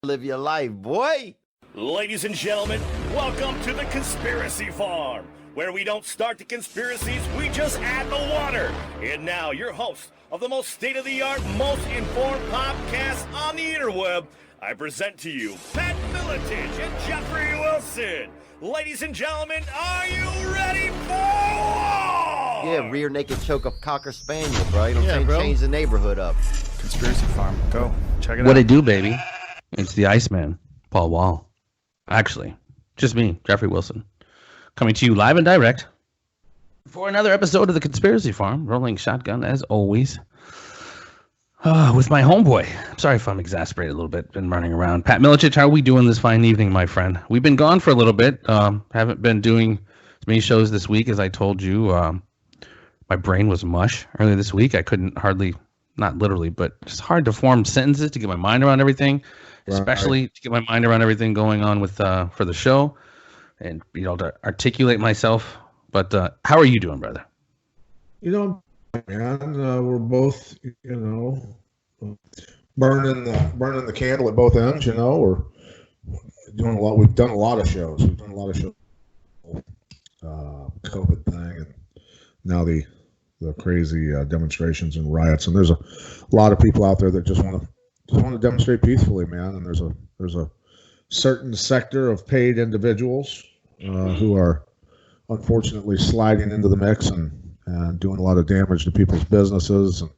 Live your life, boy. Ladies and gentlemen, welcome to the Conspiracy Farm, where we don't start the conspiracies, we just add the water. And now, your host of the most state-of-the-art, most informed podcast on the interweb, I present to you Pat Miletich and Jeffrey Wilson. Ladies and gentlemen, are you ready for war? Yeah, rear naked choke of Cocker Spaniel, bro. You know what I'm saying? Bro. Change the neighborhood up. Conspiracy Farm. Go. Check it out. What I do, baby. It's the Iceman, Paul Wall. Actually, just me, Jeffrey Wilson, coming to you live and direct for another episode of the Conspiracy Farm, rolling shotgun as always. With my homeboy. I'm sorry if I'm exasperated a little bit, been running around. Pat Miletich, how are we doing this fine evening, my friend? We've been gone for a little bit. Haven't been doing as many shows this week as I told you. My brain was mush earlier this week. I couldn't hardly, not literally, but just hard to form sentences to get my mind around everything, especially to get my mind around everything going on with for the show and to articulate myself. But how are you doing, brother? Man, we're both, burning the candle at both ends. We're doing a lot. We've done a lot of shows. COVID thing, and now the crazy demonstrations and riots. And there's a lot of people out there that just want to demonstrate peacefully, man. And there's a certain sector of paid individuals who are unfortunately sliding into the mix and doing a lot of damage to people's businesses and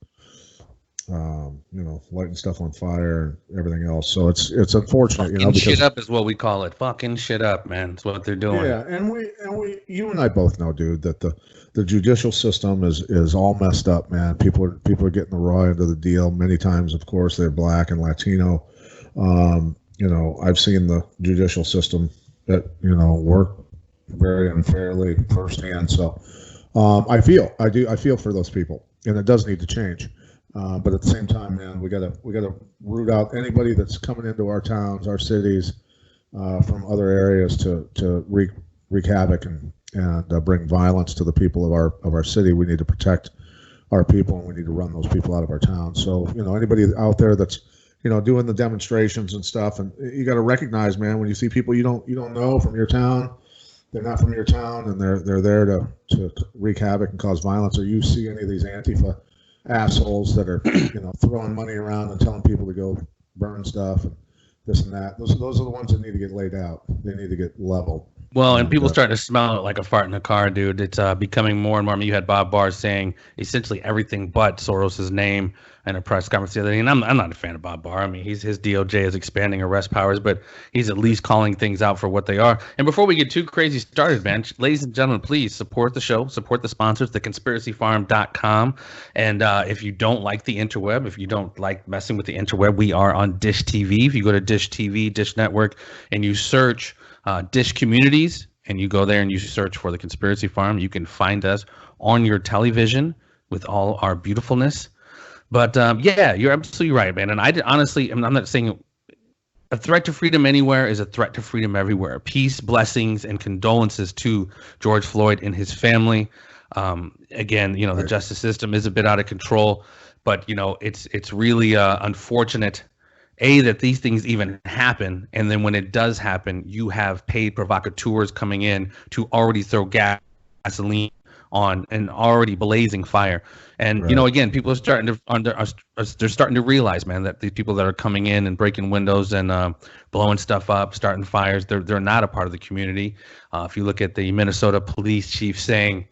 lighting stuff on fire and everything else. So it's unfortunate, Fucking shit up is what we call it. Fucking shit up, man. That's what they're doing. Yeah, and we you and I both know, dude, that the judicial system is all messed up, man. People are getting the raw end of the deal. Many times, of course, they're black and Latino. I've seen the judicial system that work very unfairly firsthand. So I feel for those people, and it does need to change. But at the same time, man, we gotta root out anybody that's coming into our towns, our cities, from other areas to wreak havoc and bring violence to the people of our city. We need to protect our people, and we need to run those people out of our town. So anybody out there that's doing the demonstrations and stuff, and you got to recognize, man, when you see people you don't know from your town. They're not from your town, and they're there to wreak havoc and cause violence. Or you see any of these Antifa assholes that are throwing money around and telling people to go burn stuff and this and that. Those are the ones that need to get laid out. They need to get leveled. Well, and people starting to smell it like a fart in a car, dude. It's becoming more and more. I mean, you had Bob Barr saying essentially everything but Soros's name in a press conference the other day. And I'm not a fan of Bob Barr. I mean, his DOJ is expanding arrest powers, but he's at least calling things out for what they are. And before we get too crazy started, man, ladies and gentlemen, please support the show, support the sponsors, theconspiracyfarm.com. And if you don't like the interweb, if you don't like messing with the interweb, we are on Dish TV. If you go to Dish TV, Dish Network, and you search Dish Communities, and you go there and you search for the Conspiracy Farm, you can find us on your television with all our beautifulness. But yeah, you're absolutely right, man. And I'm not saying a threat to freedom anywhere is a threat to freedom everywhere. Peace, blessings, and condolences to George Floyd and his family. Again, the justice system is a bit out of control, but it's really unfortunate. That these things even happen, and then when it does happen, you have paid provocateurs coming in to already throw gasoline on an already blazing fire. And again, people are starting to realize, man, that these people that are coming in and breaking windows and blowing stuff up, starting fires, they're not a part of the community. If you look at the Minnesota police chief saying,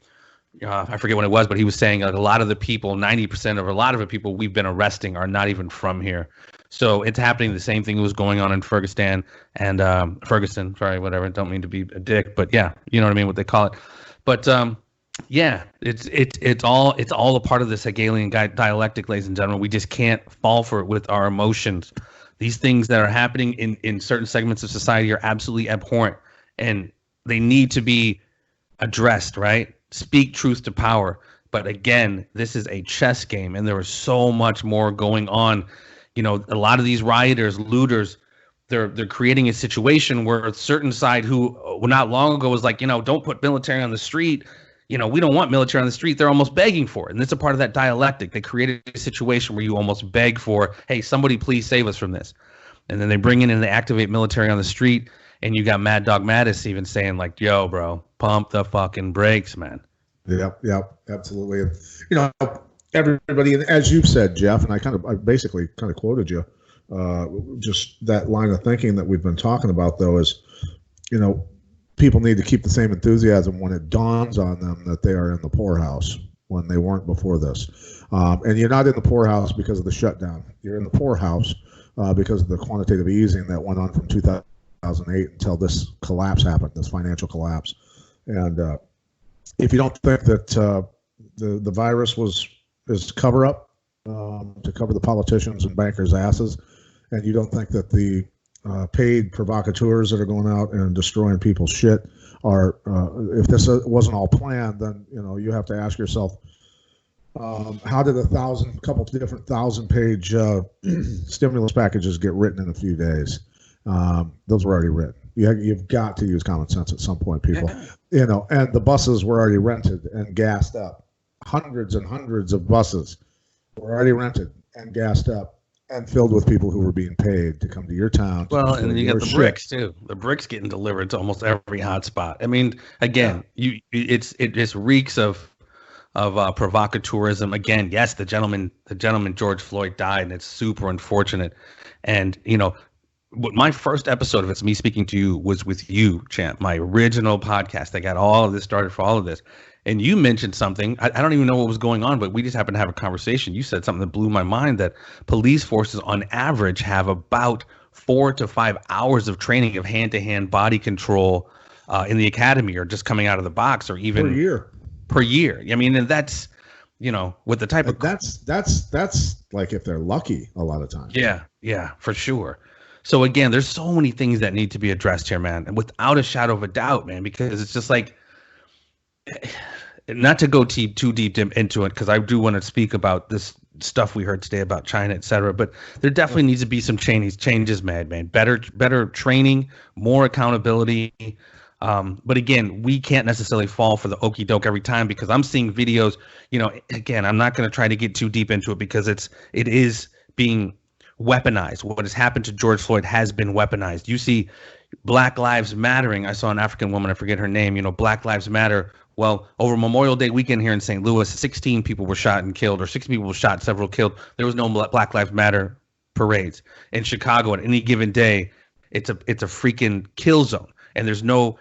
I forget when it was, but he was saying like a lot of the people, 90% of a lot of the people we've been arresting are not even from here. So it's happening. The same thing was going on in Ferguson Ferguson. Sorry, whatever. Don't mean to be a dick, but yeah, you know what I mean. What they call it. But yeah, it's all a part of this Hegelian dialectic, ladies and gentlemen. We just can't fall for it with our emotions. These things that are happening in certain segments of society are absolutely abhorrent, and they need to be addressed. Right? Speak truth to power. But again, this is a chess game, and there is so much more going on. A lot of these rioters, looters, they're creating a situation where a certain side who not long ago was like, don't put military on the street. We don't want military on the street. They're almost begging for it. And it's a part of that dialectic. They created a situation where you almost beg for, hey, somebody please save us from this. And then they bring in and they activate military on the street, and you got Mad Dog Mattis even saying like, "Yo, bro, pump the fucking brakes, man." Yep, absolutely. And, you know, everybody, and as you've said, Jeff, and I basically kind of quoted you, just that line of thinking that we've been talking about, though, is, you know, people need to keep the same enthusiasm when it dawns on them that they are in the poorhouse when they weren't before this. And you're not in the poorhouse because of the shutdown. You're in the poorhouse because of the quantitative easing that went on from 2008 until this collapse happened, this financial collapse. And if you don't think that the virus is cover up to cover the politicians and bankers' asses, and you don't think that the paid provocateurs that are going out and destroying people's shit are, if this wasn't all planned, then you know you have to ask yourself, how did couple different 1,000-page stimulus packages get written in a few days? Those were already written. You've got to use common sense at some point, people. You know, and the buses were already rented and gassed up. Hundreds and hundreds of buses were already rented and gassed up and filled with people who were being paid to come to your town. Well, and then you got the bricks too. The bricks getting delivered to almost every hotspot. I mean, again, it just reeks of provocateurism. Again, yes, the gentleman George Floyd died, and it's super unfortunate. And you know, my first episode of It's Me Speaking to You was with you, Champ, my original podcast. I got all of this started for all of this. And you mentioned something, I don't even know what was going on, but we just happened to have a conversation. You said something that blew my mind, that police forces on average have about 4 to 5 hours of training of hand-to-hand body control in the academy, or just coming out of the box, or even per year. I mean, and that's, you know, with the type of that's like if they're lucky a lot of times. Yeah, for sure. So again, there's so many things that need to be addressed here, man, and without a shadow of a doubt, man, because it's just like, not to go too deep into it, because I do want to speak about this stuff we heard today about China, et cetera, but there definitely needs to be some changes, man. Better training, more accountability. But again, we can't necessarily fall for the okie doke every time, because I'm seeing videos, you know, again, I'm not going to try to get too deep into it, because it is being weaponized. What has happened to George Floyd has been weaponized. You see Black Lives Mattering. I saw an African woman, I forget her name, you know, Black Lives Matter. Well, over Memorial Day weekend here in St. Louis, 16 people were shot and killed, or 6 people were shot, several killed. There was no Black Lives Matter parades. In Chicago, at any given day, it's a freaking kill zone, and there's no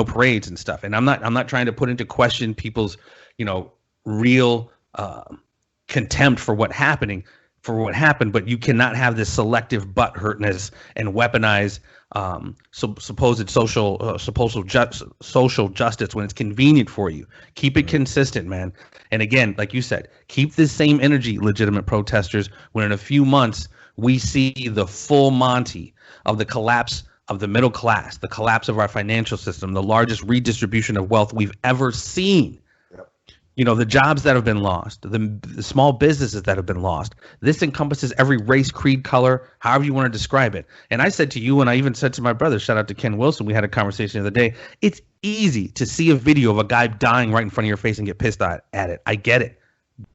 parades and stuff. And I'm not trying to put into question people's, you know, real contempt for what happened, but you cannot have this selective butthurtness and weaponize supposed social justice when it's convenient for you. Keep it consistent, man. And again, like you said, keep this same energy, legitimate protesters, when in a few months we see the full Monty of the collapse of the middle class, the collapse of our financial system, the largest redistribution of wealth we've ever seen. You know, the jobs that have been lost, the small businesses that have been lost. This encompasses every race, creed, color, however you want to describe it. And I said to you, and I even said to my brother, shout out to Ken Wilson, we had a conversation the other day, it's easy to see a video of a guy dying right in front of your face and get pissed at it. I get it.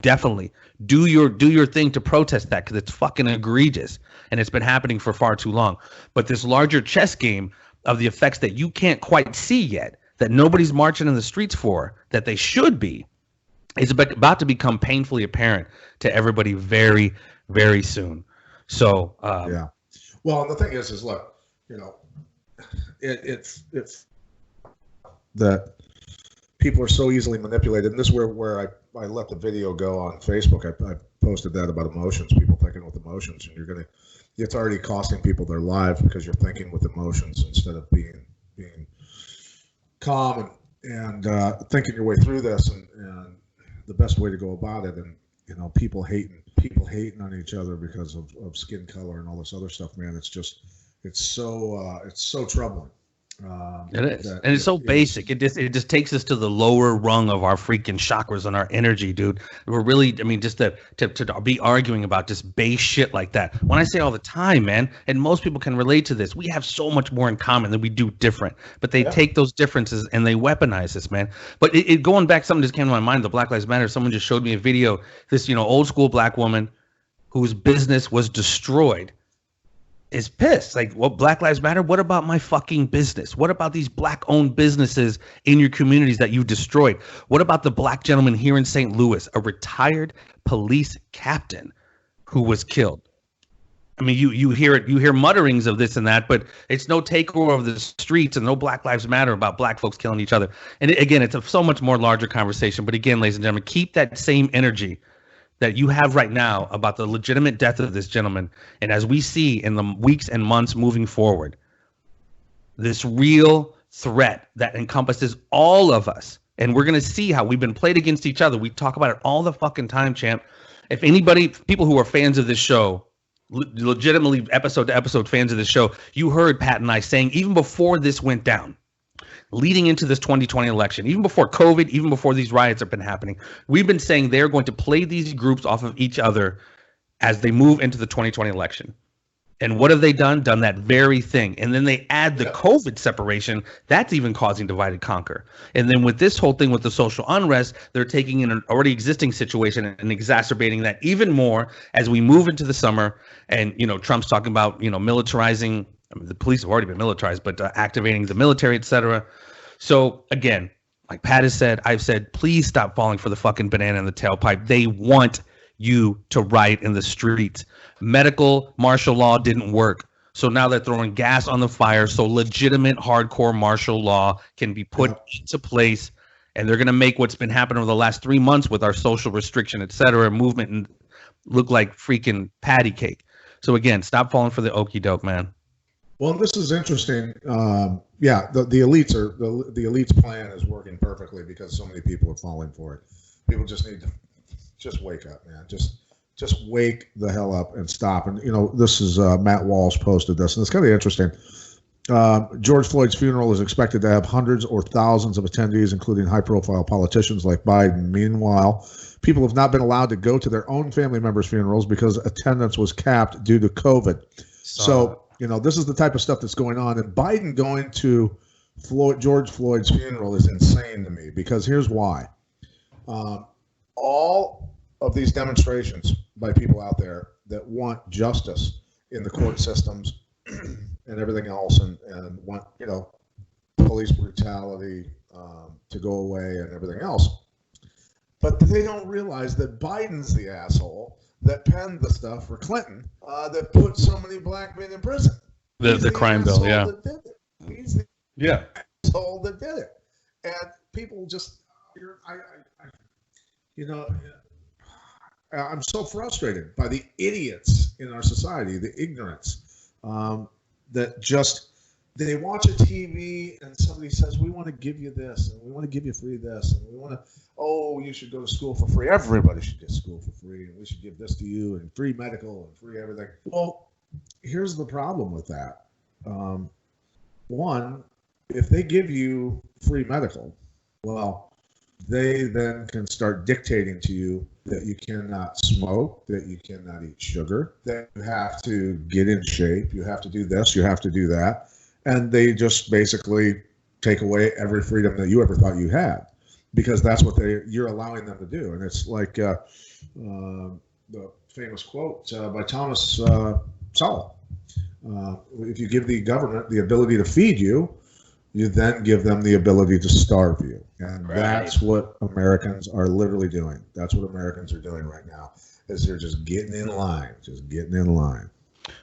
Definitely. Do your thing to protest that, because it's fucking egregious, and it's been happening for far too long. But this larger chess game of the effects that you can't quite see yet, that nobody's marching in the streets for, that they should be, is about to become painfully apparent to everybody very, very soon. So yeah. Well, the thing is look, you know, it's that people are so easily manipulated, and this is where I let the video go on Facebook. I posted that about emotions, people thinking with emotions, and it's already costing people their lives because you're thinking with emotions instead of being calm and thinking your way through this, and the best way to go about it. And you know, people hating on each other because of skin color and all this other stuff, man. It's so troubling. It is, and it's so basic. It just takes us to the lower rung of our freaking chakras and our energy, dude. We're really, I mean, just to be arguing about just base shit like that. When I say all the time, man, and most people can relate to this, we have so much more in common than we do different. But they take those differences and they weaponize this, man. But going back, something just came to my mind. The Black Lives Matter. Someone just showed me a video. This, you know, old school black woman whose business was destroyed. is pissed. Like, well, Black Lives Matter. What about my fucking business? What about these black-owned businesses in your communities that you've destroyed? What about the black gentleman here in St. Louis, a retired police captain who was killed? I mean, you hear mutterings of this and that, but it's no takeover of the streets and no Black Lives Matter about black folks killing each other. And again, it's a so much more larger conversation. But again, ladies and gentlemen, keep that same energy that you have right now about the legitimate death of this gentleman. And as we see in the weeks and months moving forward, this real threat that encompasses all of us. And we're going to see how we've been played against each other. We talk about it all the fucking time, champ. If anybody, people who are fans of this show, legitimately episode to episode fans of this show, you heard Pat and I saying, even before this went down, leading into this 2020 election, even before COVID, even before these riots have been happening, we've been saying they're going to play these groups off of each other as they move into the 2020 election. And what have they done? Done that very thing. And then they add the COVID separation. That's even causing divide and conquer. And then with this whole thing with the social unrest, they're taking in an already existing situation and exacerbating that even more as we move into the summer. And, you know, Trump's talking about, you know, militarizing. I mean, the police have already been militarized, but activating the military, et cetera. So again, like Pat has said, I've said, please stop falling for the fucking banana in the tailpipe. They want you to riot in the streets. Medical martial law didn't work. So now they're throwing gas on the fire so legitimate hardcore martial law can be put into place. And they're going to make what's been happening over the last 3 months with our social restriction, et cetera, movement and look like freaking patty cake. So again, stop falling for the okie doke, man. Well, this is interesting. Yeah, the elites are the elites plan is working perfectly because so many people are falling for it. People just need to just wake up, man. Just wake the hell up and stop. And, you know, this is Matt Walsh posted this, and it's kind of interesting. George Floyd's funeral is expected to have hundreds or thousands of attendees, including high-profile politicians like Biden. Meanwhile, people have not been allowed to go to their own family members' funerals because attendance was capped due to COVID. So, you know, this is the type of stuff that's going on. And Biden going to George Floyd's funeral is insane to me because here's why. All of these demonstrations by people out there that want justice in the court systems and everything else and want, you know, police brutality to go away and everything else. But they don't realize that Biden's the asshole that penned the stuff for Clinton that put so many black men in prison. The crime bill, yeah. He's the asshole that did it. And people just, you know, I'm so frustrated by the idiots in our society, the ignorance, that just, they watch a TV and somebody says, we want to give you this, and we want to give you free this, and we want to, oh, you should go to school for free. Everybody should get school for free, and we should give this to you, and free medical, and free everything. Well, here's the problem with that. One, if they give you free medical, well, they then can start dictating to you that you cannot smoke, that you cannot eat sugar, that you have to get in shape, you have to do this, you have to do that. And they just basically take away every freedom that you ever thought you had because that's what you're allowing them to do. And it's like the famous quote by Thomas Sowell. If you give the government the ability to feed you, you then give them the ability to starve you. And that's what Americans are literally doing. That's what Americans are doing right now, is they're just getting in line,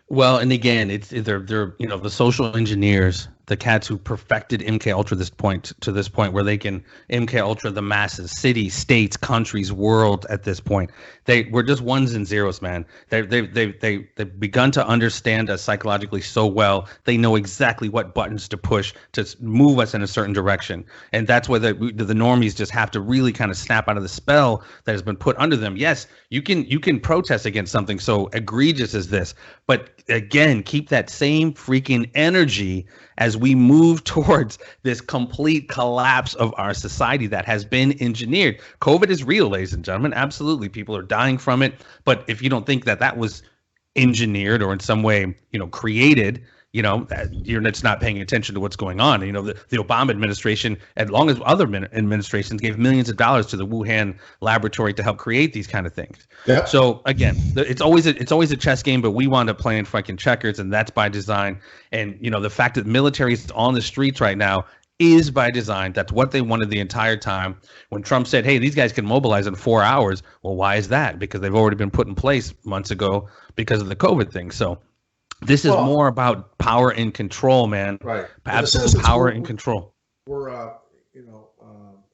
Well, and again, they're you know, the social engineers, the cats who perfected MK Ultra to this point where they can MK Ultra the masses, cities, states, countries, world at this point. We're just ones and zeros, man. They've begun to understand us psychologically so well. They know exactly what buttons to push to move us in a certain direction, and that's where the normies just have to really kind of snap out of the spell that has been put under them. Yes, you can protest against something so egregious as this, but again, keep that same freaking energy as we move towards this complete collapse of our society that has been engineered. COVID is real, ladies and gentlemen. Absolutely. People are dying from it. But if you don't think that was engineered or in some way, you know, created, it's not paying attention to what's going on. The Obama administration, as long as other administrations, gave millions of dollars to the Wuhan laboratory to help create these kind of things. Yep. So again, it's always a chess game, but we wound up playing fucking checkers, and that's by design. And the fact that the military is on the streets right now is by design. That's what they wanted the entire time. When Trump said, hey, these guys can mobilize in 4 hours, well, why is that? Because they've already been put in place months ago because of the COVID thing. So this is more about power and control, man. Right. Absolute power and control. We're, a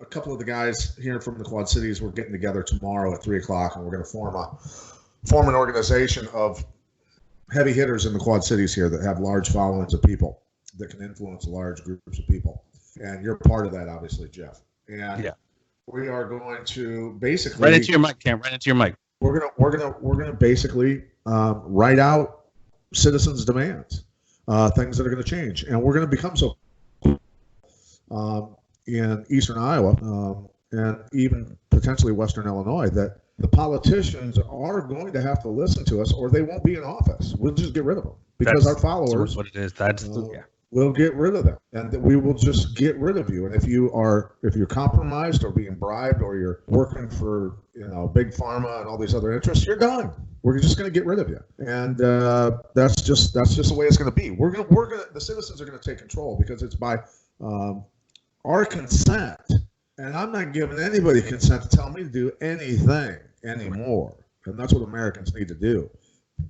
couple of the guys here from the Quad Cities, we're getting together tomorrow at 3:00, and we're going to form an organization of heavy hitters in the Quad Cities here that have large followings of people that can influence large groups of people. And you're part of that, obviously, Jeff. And we are going to basically right into your mic, Cam. Right into your mic. We're gonna basically write out citizens' demands, things that are going to change, and we're going to become so in eastern Iowa and even potentially western Illinois that the politicians are going to have to listen to us, or they won't be in office. We'll just get rid of them because our followers. What it is. That's We'll get rid of them, and we will just get rid of you. And if you're compromised or being bribed or you're working for big pharma and all these other interests, you're done. We're just going to get rid of you, and that's just the way it's going to be. The citizens are going to take control because it's by our consent, and I'm not giving anybody consent to tell me to do anything anymore, and that's what Americans need to do.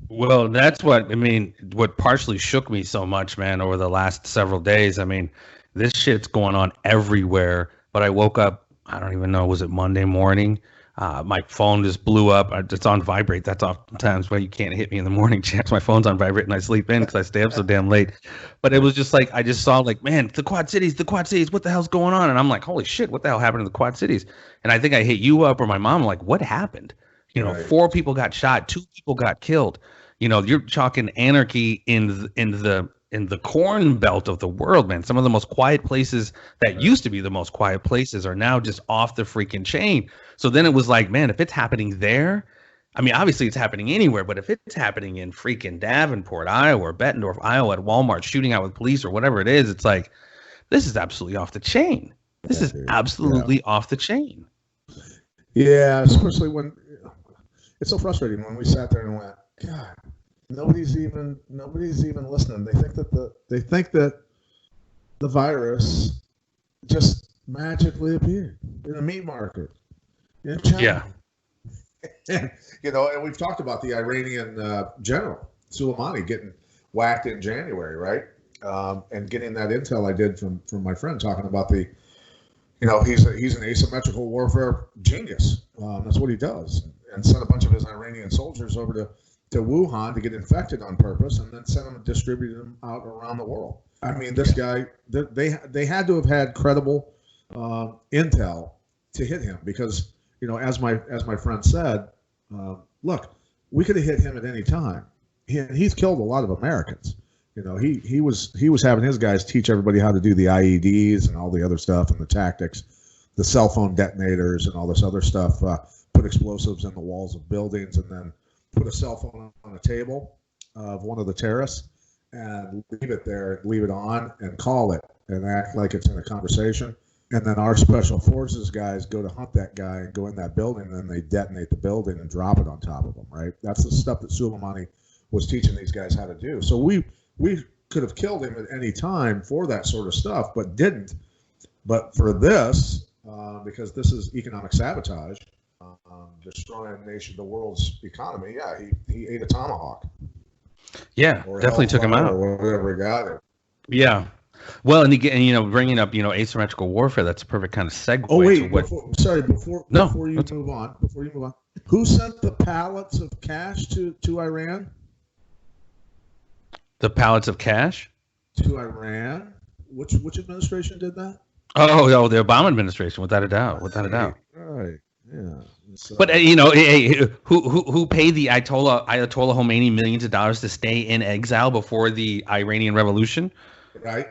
Well, that's what partially shook me so much, man, over the last several days. I mean, this shit's going on everywhere. But I woke up, I don't even know, was it Monday morning? My phone just blew up. It's on vibrate. That's oftentimes why you can't hit me in the morning, chance. My phone's on vibrate and I sleep in because I stay up so damn late. But it was just like, I just saw man, the Quad Cities, what the hell's going on? And I'm like, holy shit, what the hell happened to the Quad Cities? And I think I hit you up or my mom, like, what happened? Right. 4 people got shot, 2 people got killed. You're talking anarchy in the corn belt of the world, man. Some of the most quiet places that used to be the most quiet places are now just off the freaking chain. So then it was like, man, if it's happening there, I mean, obviously it's happening anywhere, but if it's happening in freaking Davenport, Iowa, or Bettendorf, Iowa, at Walmart, shooting out with police or whatever it is, it's like, this is absolutely off the chain. This is absolutely off the chain. Yeah, especially when it's so frustrating when we sat there and went, God, nobody's even listening. They think that the virus just magically appeared in a meat market in China. Yeah. And we've talked about the Iranian general Soleimani getting whacked in January, right? And getting that intel I did from my friend talking about the, he's an asymmetrical warfare genius. That's what he does, and sent a bunch of his Iranian soldiers over to Wuhan to get infected on purpose, and then sent them and distributed them out around the world. I mean, this guy, they had to have had credible intel to hit him because, as my friend said, look, we could have hit him at any time. He's killed a lot of Americans. He was having his guys teach everybody how to do the IEDs and all the other stuff and the tactics, the cell phone detonators and all this other stuff. Put explosives in the walls of buildings and then put a cell phone on a table of one of the terrorists and leave it there, leave it on, and call it and act like it's in a conversation. And then our special forces guys go to hunt that guy and go in that building, and then they detonate the building and drop it on top of them, right? That's the stuff that Soleimani was teaching these guys how to do. So we could have killed him at any time for that sort of stuff, but didn't. But for this, because this is economic sabotage, destroying the world's economy. Yeah, he ate a tomahawk. Yeah, definitely took him out. Or whatever he got it. Yeah. Well, and bringing up asymmetrical warfare, that's a perfect kind of segue. Oh wait, to what... before you move on, who sent the pallets of cash to Iran? The pallets of cash to Iran. Which administration did that? Oh, the Obama administration, without a doubt, Right. Yeah. So, but who paid the Ayatollah Khomeini millions of dollars to stay in exile before the Iranian Revolution? Right.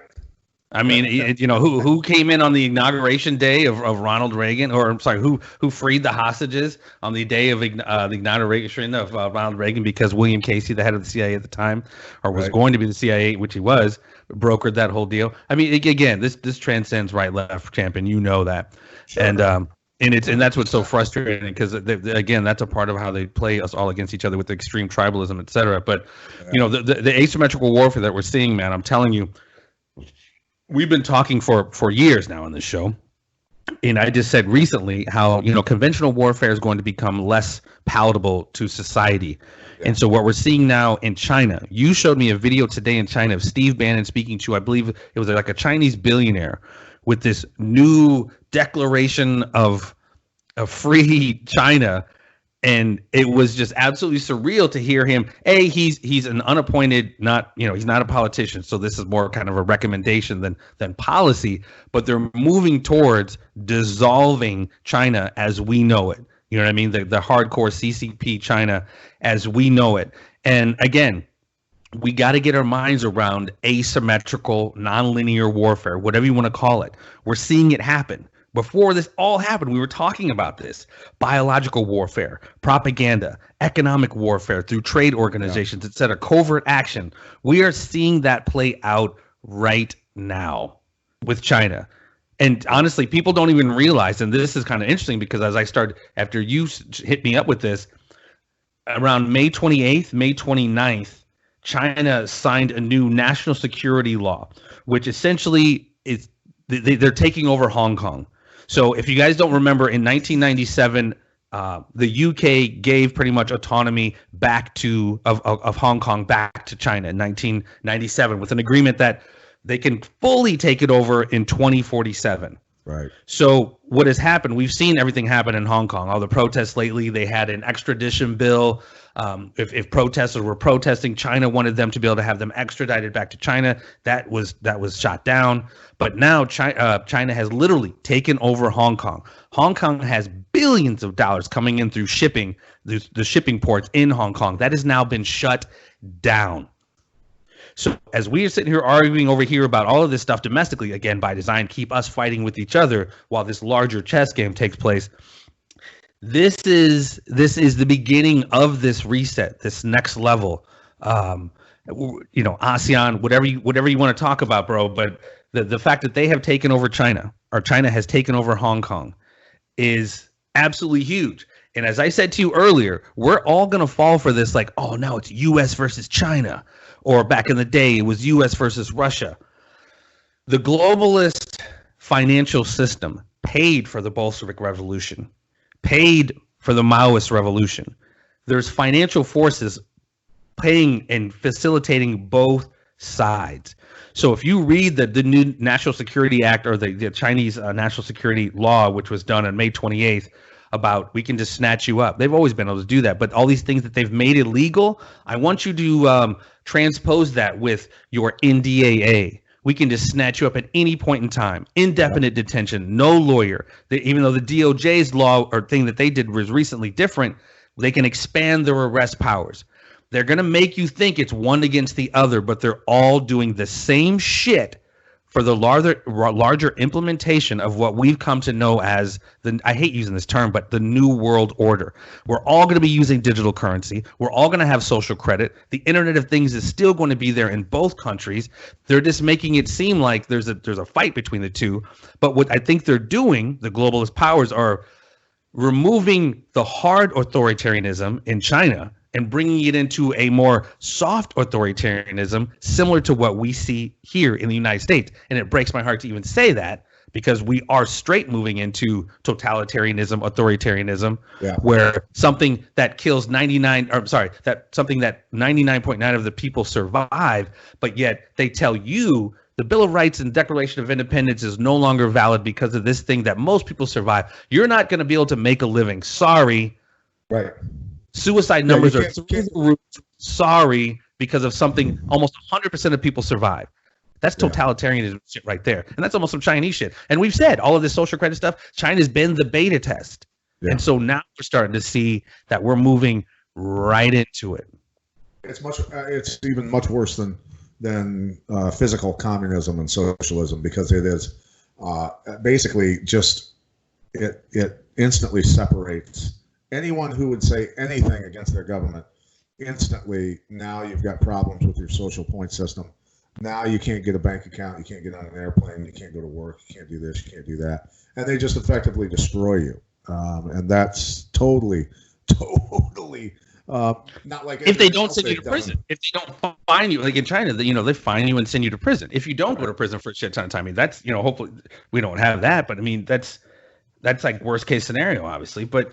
I mean, who came in on the inauguration day of Ronald Reagan, or I'm sorry, who freed the hostages on the day of the inauguration of Ronald Reagan, because William Casey, the head of the CIA at the time, or was going to be the CIA, which he was, brokered that whole deal. I mean, again, this transcends right left, champion. You know that, sure. And that's what's so frustrating, because again, that's a part of how they play us all against each other with the extreme tribalism, et cetera. But the asymmetrical warfare that we're seeing, man, I'm telling you. We've been talking for years now on this show, and I just said recently how conventional warfare is going to become less palatable to society. And so what we're seeing now in China, you showed me a video today in China of Steve Bannon speaking to, I believe it was like a Chinese billionaire, with this new declaration of a free China. And it was just absolutely surreal to hear him. He's an unappointed, he's not a politician, so this is more kind of a recommendation than policy. But they're moving towards dissolving China as we know it. You know what I mean? The hardcore CCP China as we know it. And again, we got to get our minds around asymmetrical, nonlinear warfare, whatever you want to call it. We're seeing it happen. Before this all happened, we were talking about this. Biological warfare, propaganda, economic warfare through trade organizations, et cetera, covert action. We are seeing that play out right now with China. And honestly, people don't even realize, and this is kind of interesting, because after you hit me up with this, around May 28th, May 29th, China signed a new national security law, which essentially is they're taking over Hong Kong. So if you guys don't remember, in 1997, the UK gave pretty much autonomy back of Hong Kong back to China in 1997, with an agreement that they can fully take it over in 2047. Right. So what has happened, we've seen everything happen in Hong Kong. All the protests lately, they had an extradition bill. If protesters were protesting, China wanted them to be able to have them extradited back to China. That was shot down. But now China has literally taken over Hong Kong. Hong Kong has billions of dollars coming in through shipping, the shipping ports in Hong Kong. That has now been shut down. So as we are sitting here arguing over here about all of this stuff domestically, again, by design, keep us fighting with each other while this larger chess game takes place. This is the beginning of this reset, this next level. ASEAN, whatever you want to talk about, bro. But the fact that they have taken over China, or China has taken over Hong Kong, is absolutely huge. And as I said to you earlier, we're all going to fall for this, like, oh, now it's U.S. versus China. Or back in the day, it was U.S. versus Russia. The globalist financial system paid for the Bolshevik Revolution, paid for the Maoist Revolution. There's financial forces paying and facilitating both sides. So if you read the new National Security Act, or the Chinese National Security Law, which was done on May 28th, about we can just snatch you up. They've always been able to do that. But all these things that they've made illegal, I want you to transpose that with your NDAA. We can just snatch you up at any point in time. Indefinite detention, no lawyer. Even though the DOJ's law or thing that they did was recently different, they can expand their arrest powers. They're going to make you think it's one against the other, but they're all doing the same shit for the larger implementation of what we've come to know as I hate using this term, but the New World Order. We're all going to be using digital currency. We're all going to have social credit. The Internet of Things is still going to be there in both countries. They're just making it seem like there's a fight between the two. But what I think they're doing, the globalist powers, are removing the hard authoritarianism in China and bringing it into a more soft authoritarianism, similar to what we see here in the United States. And it breaks my heart to even say that, because we are straight moving into totalitarianism, authoritarianism, where something that kills something that 99.9% of the people survive, but yet they tell you the Bill of Rights and Declaration of Independence is no longer valid because of this thing that most people survive. You're not going to be able to make a living. Sorry. Right. Suicide numbers are through the roof. Sorry, because of something almost 100% of people survive. That's totalitarianism shit right there. And that's almost some Chinese shit. And we've said all of this social credit stuff, China's been the beta test. Yeah. And so now we're starting to see that we're moving right into it. It's even much worse than than physical communism and socialism, because it is basically just it instantly separates anyone who would say anything against their government. Instantly, now you've got problems with your social point system. Now you can't get a bank account, you can't get on an airplane, you can't go to work, you can't do this, you can't do that, and they just effectively destroy you. And that's totally not like if they don't send you to prison. If they don't fine you, like in China, they fine you and send you to prison. If you don't go to prison for a shit ton of time, I mean, that's hopefully we don't have that, but I mean that's like worst case scenario, obviously. But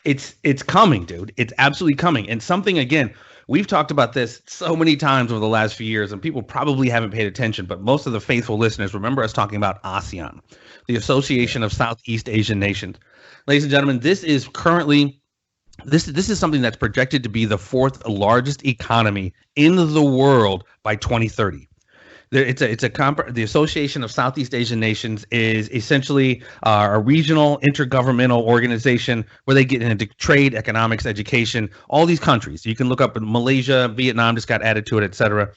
it's coming, dude. It's absolutely coming. And something, again, we've talked about this so many times over the last few years, and people probably haven't paid attention, but most of the faithful listeners remember us talking about ASEAN, the Association of Southeast Asian Nations. Ladies and gentlemen, this is currently this is something that's projected to be the fourth largest economy in the world by 2030. The Association of Southeast Asian Nations is essentially a regional intergovernmental organization where they get into trade, economics, education, all these countries. You can look up Malaysia, Vietnam just got added to it, etc.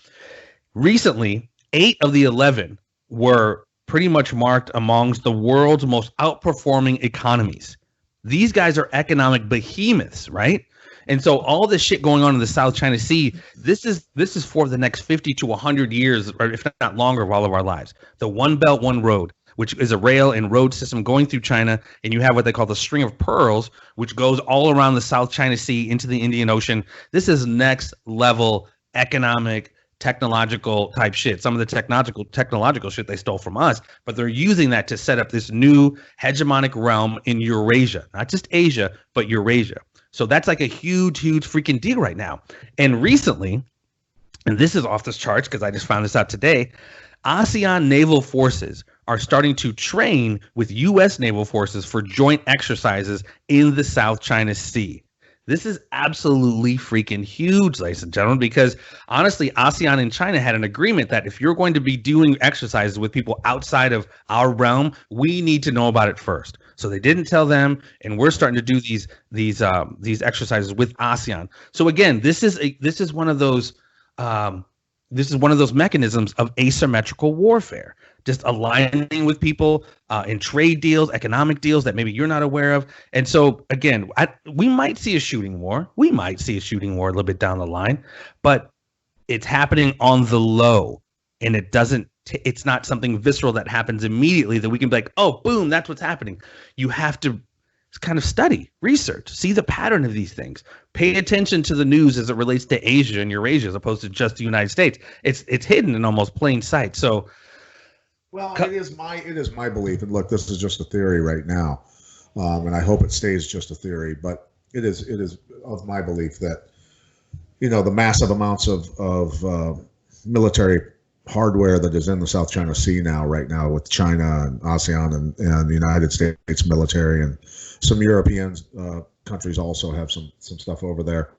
Recently, 8 of the 11 were pretty much marked amongst the world's most outperforming economies. These guys are economic behemoths, right? And so all this shit going on in the South China Sea, this is for the next 50 to 100 years, or if not longer, of all of our lives. The One Belt, One Road, which is a rail and road system going through China, and you have what they call the String of Pearls, which goes all around the South China Sea into the Indian Ocean. This is next level economic, technological type shit. Some of the technological shit they stole from us, but they're using that to set up this new hegemonic realm in Eurasia, not just Asia, but Eurasia. So that's like a huge freaking deal right now. And recently, and this is off the charts because I just found this out today, ASEAN naval forces are starting to train with U.S. naval forces for joint exercises in the South China Sea. This is absolutely freaking huge, ladies and gentlemen, because honestly, ASEAN and China had an agreement that if you're going to be doing exercises with people outside of our realm, we need to know about it first. So they didn't tell them, and we're starting to do these exercises with ASEAN. So again, this is one of those mechanisms of asymmetrical warfare. Just aligning with people in trade deals, economic deals that maybe you're not aware of. And so, again, we might see a shooting war. We might see a shooting war a little bit down the line, but it's happening on the low, and it's not something visceral that happens immediately that we can be like, oh, boom, that's what's happening. You have to kind of study, research, see the pattern of these things. Pay attention to the news as it relates to Asia and Eurasia as opposed to just the United States. It's hidden in almost plain sight. So, well, it is my belief, and look, this is just a theory right now, and I hope it stays just a theory. But it is of my belief that the massive amounts of military hardware that is in the South China Sea right now with China and ASEAN and the United States military, and some European countries also have some stuff over there.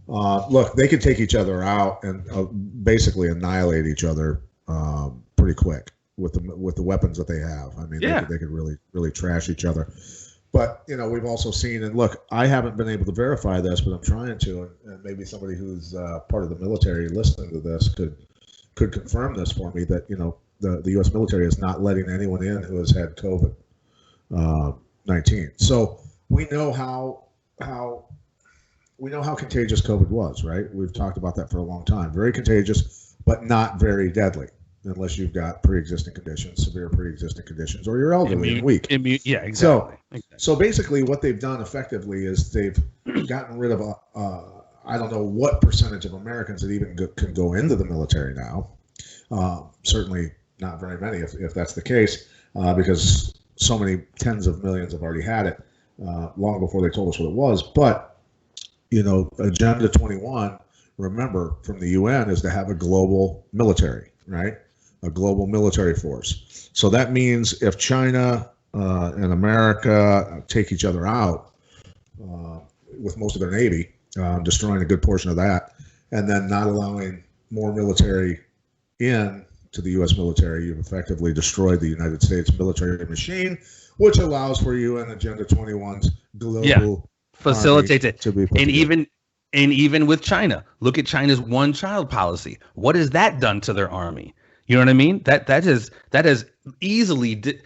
Look, they could take each other out and basically annihilate each other pretty quick with the weapons that they have. I mean, they could really trash each other. But we've also seen, and look, I haven't been able to verify this, but I'm trying to, and maybe somebody who's part of the military listening to this could confirm this for me, that the U.S. military is not letting anyone in who has had COVID-19. So we know how contagious COVID was, right? We've talked about that for a long time. Very contagious, but not very deadly, unless you've got pre-existing conditions, severe pre-existing conditions, or you're elderly and weak. Yeah, exactly. So basically what they've done effectively is they've gotten rid of I don't know what percentage of Americans that even can go into the military now. Certainly not very many, if that's the case, because so many tens of millions have already had it long before they told us what it was. But, Agenda 21, remember, from the UN, is to have a global military, right? A global military force. So that means if China and America take each other out with most of their navy, destroying a good portion of that, and then not allowing more military in to the U.S. military, you've effectively destroyed the United States military machine, which allows for UN Agenda 21's global facilitates it. To be and And even with China, look at China's one-child policy. What has that done to their army? You know what I mean? That has easily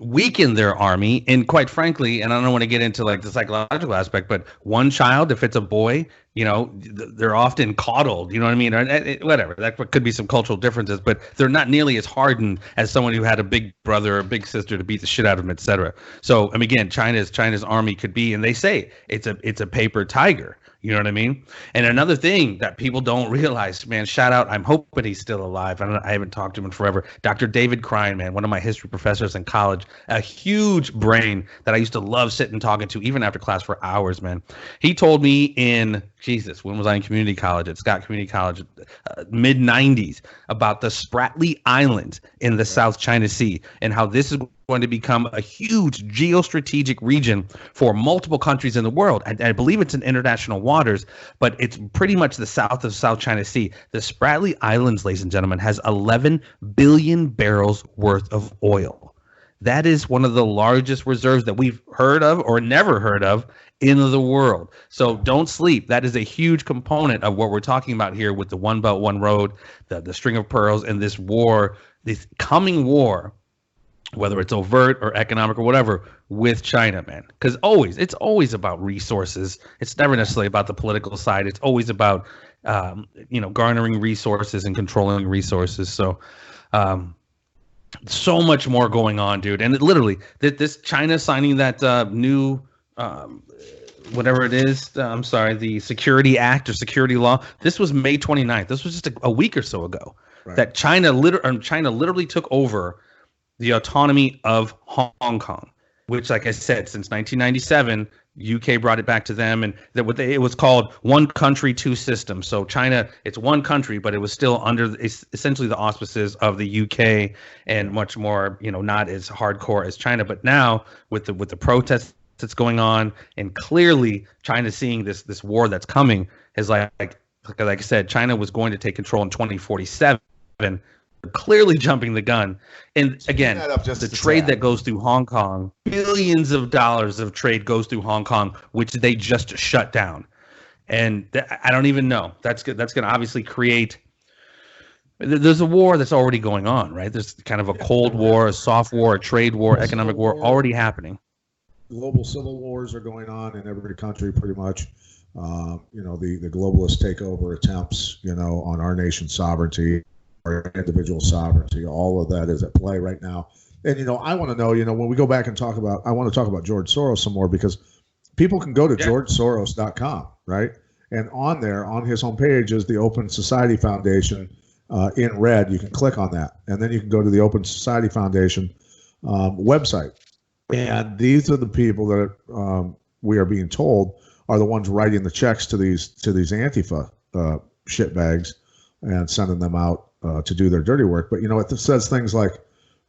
weaken their army. And quite frankly, and I don't want to get into like the psychological aspect, but one child, if it's a boy, you know, they're often coddled, you know what I mean? Or whatever, that could be some cultural differences, but they're not nearly as hardened as someone who had a big brother or a big sister to beat the shit out of them, etc. So, I mean, again, China's army could be, and they say it's a paper tiger. You know what I mean? And another thing that people don't realize, man, shout out, I'm hoping he's still alive. I haven't talked to him in forever. Dr. David Crine, man, one of my history professors in college, a huge brain that I used to love sitting and talking to, even after class for hours, man. He told me in, Jesus, when was I in community college, at Scott Community College, mid-90s, about the Spratly Islands in the South China Sea and how this is going to become a huge geostrategic region for multiple countries in the world. I believe it's in international waters, but it's pretty much the south of South China Sea. The Spratly Islands, ladies and gentlemen, has 11 billion barrels worth of oil. That is one of the largest reserves that we've heard of or never heard of in the world. So don't sleep. That is a huge component of what we're talking about here with the One Belt, One Road, the string of pearls, and this war, this coming war, whether it's overt or economic or whatever, with China, man. Because it's always about resources. It's never necessarily about the political side. It's always about, garnering resources and controlling resources. So, so much more going on, dude. And literally, this China signing that new, whatever it is, the Security Act or Security Law. This was May 29th. This was just a week or so ago. Right. That China literally took over the autonomy of Hong Kong, which, like I said, since 1997, UK brought it back to them, and it was called One Country, Two Systems. So China, it's one country, but it was still under essentially the auspices of the UK, and much more, not as hardcore as China. But now with the protests that's going on, and clearly China seeing this war that's coming, is like I said, China was going to take control in 2047. Clearly jumping the gun. And again, the trade that goes through Hong Kong, billions of dollars of trade goes through Hong Kong, which they just shut down. And I don't even know. That's going to obviously create. There's a war that's already going on, right? There's kind of a cold war, a soft war, a trade war, economic war already happening. Global civil wars are going on in every country, pretty much. The globalist takeover attempts, on our nation's sovereignty, our individual sovereignty, all of that is at play right now. And, I want to know, when we go back and I want to talk about George Soros some more, because people can go to georgesoros.com, right? And on there, on his homepage, is the Open Society Foundation in red. You can click on that. And then you can go to the Open Society Foundation website. And these are the people that we are being told are the ones writing the checks to these Antifa shitbags and sending them out to do their dirty work. But it says things like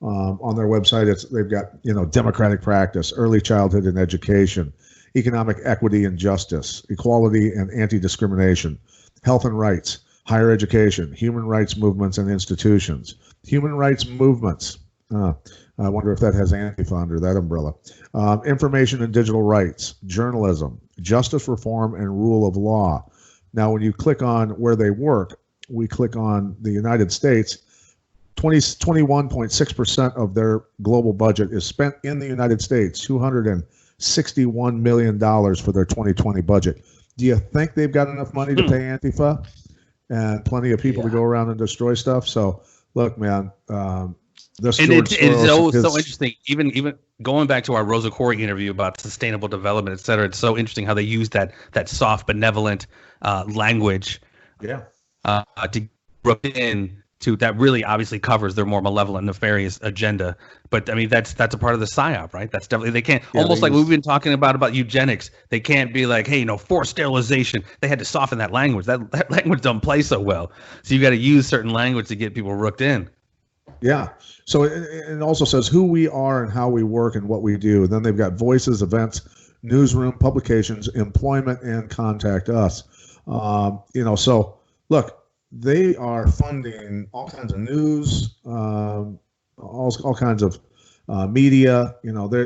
on their website, they've got democratic practice, early childhood and education, economic equity and justice, equality and anti-discrimination, health and rights, higher education, human rights movements and institutions, human rights movements. I wonder if that has Antifa under that umbrella. Information and digital rights, journalism, justice reform and rule of law. Now, when you click on where they work, we click on the United States, 21.6% of their global budget is spent in the United States, $261 million for their 2020 budget. Do you think they've got enough money to pay Antifa and plenty of people to go around and destroy stuff? So, look, man, it's so interesting. Even going back to our Rosa Corey interview about sustainable development, et cetera, it's so interesting how they use that soft, benevolent language. Yeah. To rope in to that really obviously covers their more malevolent, nefarious agenda. But I mean, that's a part of the psyop, right? That's definitely, they can't, almost like we've been talking about eugenics. They can't be like, hey, forced sterilization. They had to soften that language. That language don't play so well. So you got to use certain language to get people rooked in. Yeah. So it also says who we are and how we work and what we do. And then they've got voices, events, newsroom, publications, employment, and contact us. So look, they are funding all kinds of news, all kinds of media.